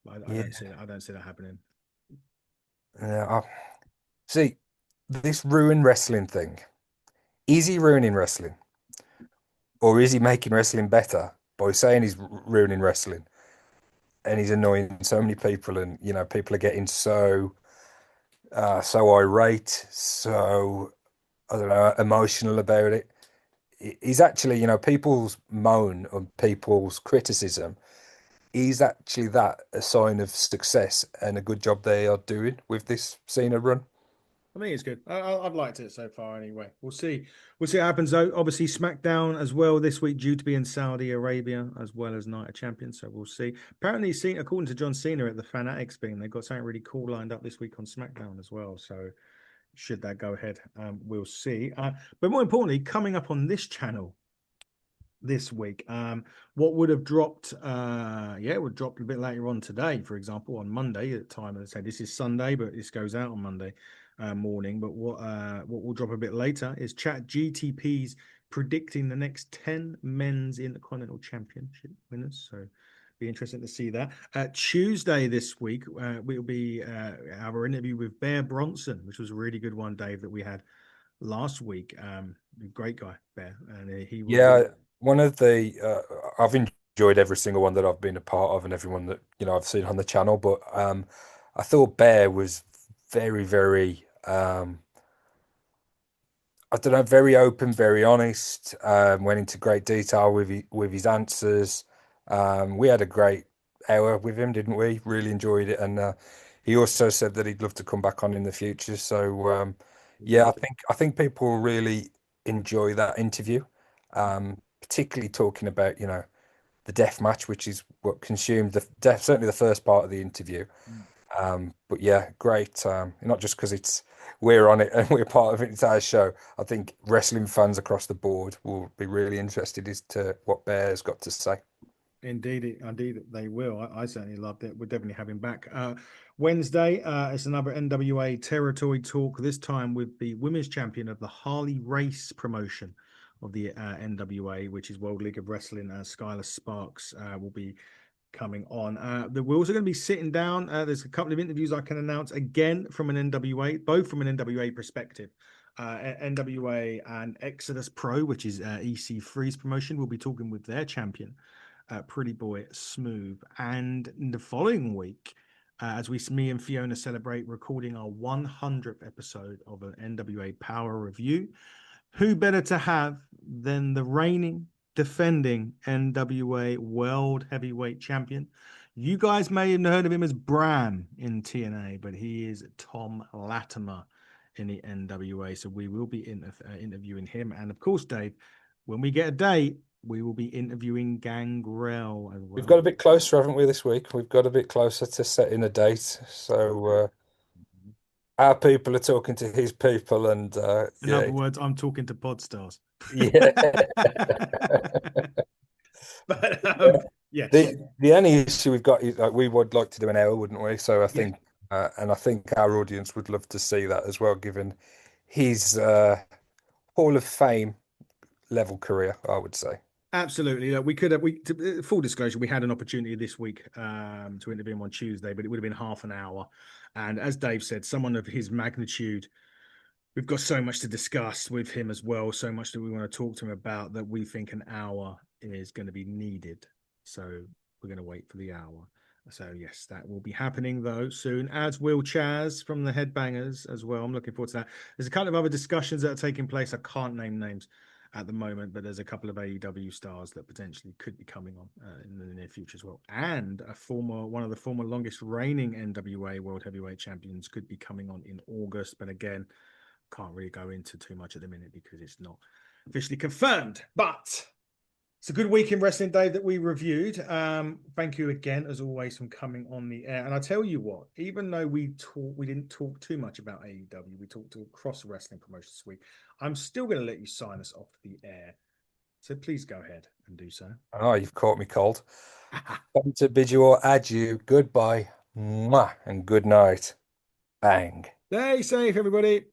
I Yeah. don't see that. I don't see that happening. Yeah. See, this ruin wrestling thing, is he ruining wrestling? Or is he making wrestling better by saying he's ruining wrestling? And he's annoying so many people, and you know, people are getting so irate, so I don't know, emotional about it. He's actually, you know, people's moan and people's criticism is actually that a sign of success and a good job they are doing with this Cena run. I think it's good. I've liked it so far. Anyway, we'll see. We'll see what happens though. Obviously, SmackDown as well this week due to be in Saudi Arabia as well as Night of Champions. So we'll see. Apparently, according to John Cena at the Fanatics thing, they've got something really cool lined up this week on SmackDown as well. So should that go ahead, we'll see. But more importantly, coming up on this channel this week, what would have dropped? Yeah, it would drop a bit later on today. For example, on Monday at the time. As I say, this is Sunday, but this goes out on Monday morning. But what will drop a bit later is Chat GTP's predicting the next 10 men's Intercontinental Championship winners. So be interesting to see that. Tuesday this week, will be our interview with Bear Bronson, which was a really good one, Dave, that we had last week. Great guy, Bear, and he will Yeah, be. one of the I've enjoyed every single one that I've been a part of and everyone that, you know, I've seen on the channel, but I thought Bear was very, very I don't know, very open, very honest. Went into great detail with his answers. We had a great hour with him, didn't we? Really enjoyed it, and he also said that he'd love to come back on in the future. So yeah, I think people will really enjoy that interview, particularly talking about, you know, the death match, which is what consumed the death, certainly the first part of the interview. But yeah, great. Not just because it's we're on it and we're part of an entire show. I think wrestling fans across the board will be really interested as to what Bear's got to say. Indeed, they will. I certainly loved it. We'll definitely have him back. Wednesday, it's another NWA territory talk. This time with the women's champion of the Harley Race promotion of the NWA, which is World League of Wrestling. Skylar Sparks will be coming on. We're also going to be sitting down. There's a couple of interviews I can announce again from an NWA, both from an NWA perspective. NWA and Exodus Pro, which is EC3's promotion, will be talking with their champion, Pretty Boy Smooth. And in the following week, me and Fiona celebrate recording our 100th episode of an NWA Power Review, who better to have than the reigning, defending NWA World Heavyweight Champion? You guys may have heard of him as Bram in TNA, but he is Tom Latimer in the NWA. So we will be interviewing him. And of course, Dave, when we get a date, we will be interviewing Gangrel as well. We've got a bit closer, haven't we, this week? We've got a bit closer to setting a date. So our people are talking to his people, and in other words, I'm talking to Podstars. Yeah. But yes. The only issue we've got is we would like to do an hour, wouldn't we? So I think, and I think our audience would love to see that as well, given his Hall of Fame level career, I would say. Absolutely. Full disclosure, we had an opportunity this week to interview him on Tuesday, but it would have been half an hour. And as Dave said, someone of his magnitude, we've got so much to discuss with him as well, so much that we want to talk to him about, that we think an hour is going to be needed. So we're going to wait for the hour. So yes, that will be happening though soon, as will Chaz from the Headbangers as well. I'm looking forward to that. There's a couple of other discussions that are taking place. I can't name names at the moment, but there's a couple of AEW stars that potentially could be coming on in the near future as well. And one of the former longest reigning NWA World Heavyweight Champions could be coming on in August. But again, can't really go into too much at the minute because it's not officially confirmed. But it's a good week in wrestling, Dave, that we reviewed. Thank you again, as always, from coming on the air. And I tell you what, even though we didn't talk too much about AEW, we talked across wrestling promotions this week, I'm still going to let you sign us off the air. So please go ahead and do so. Oh, you've caught me cold. Time to bid you all adieu, goodbye, mwah, and good night. Bang. Stay safe, everybody.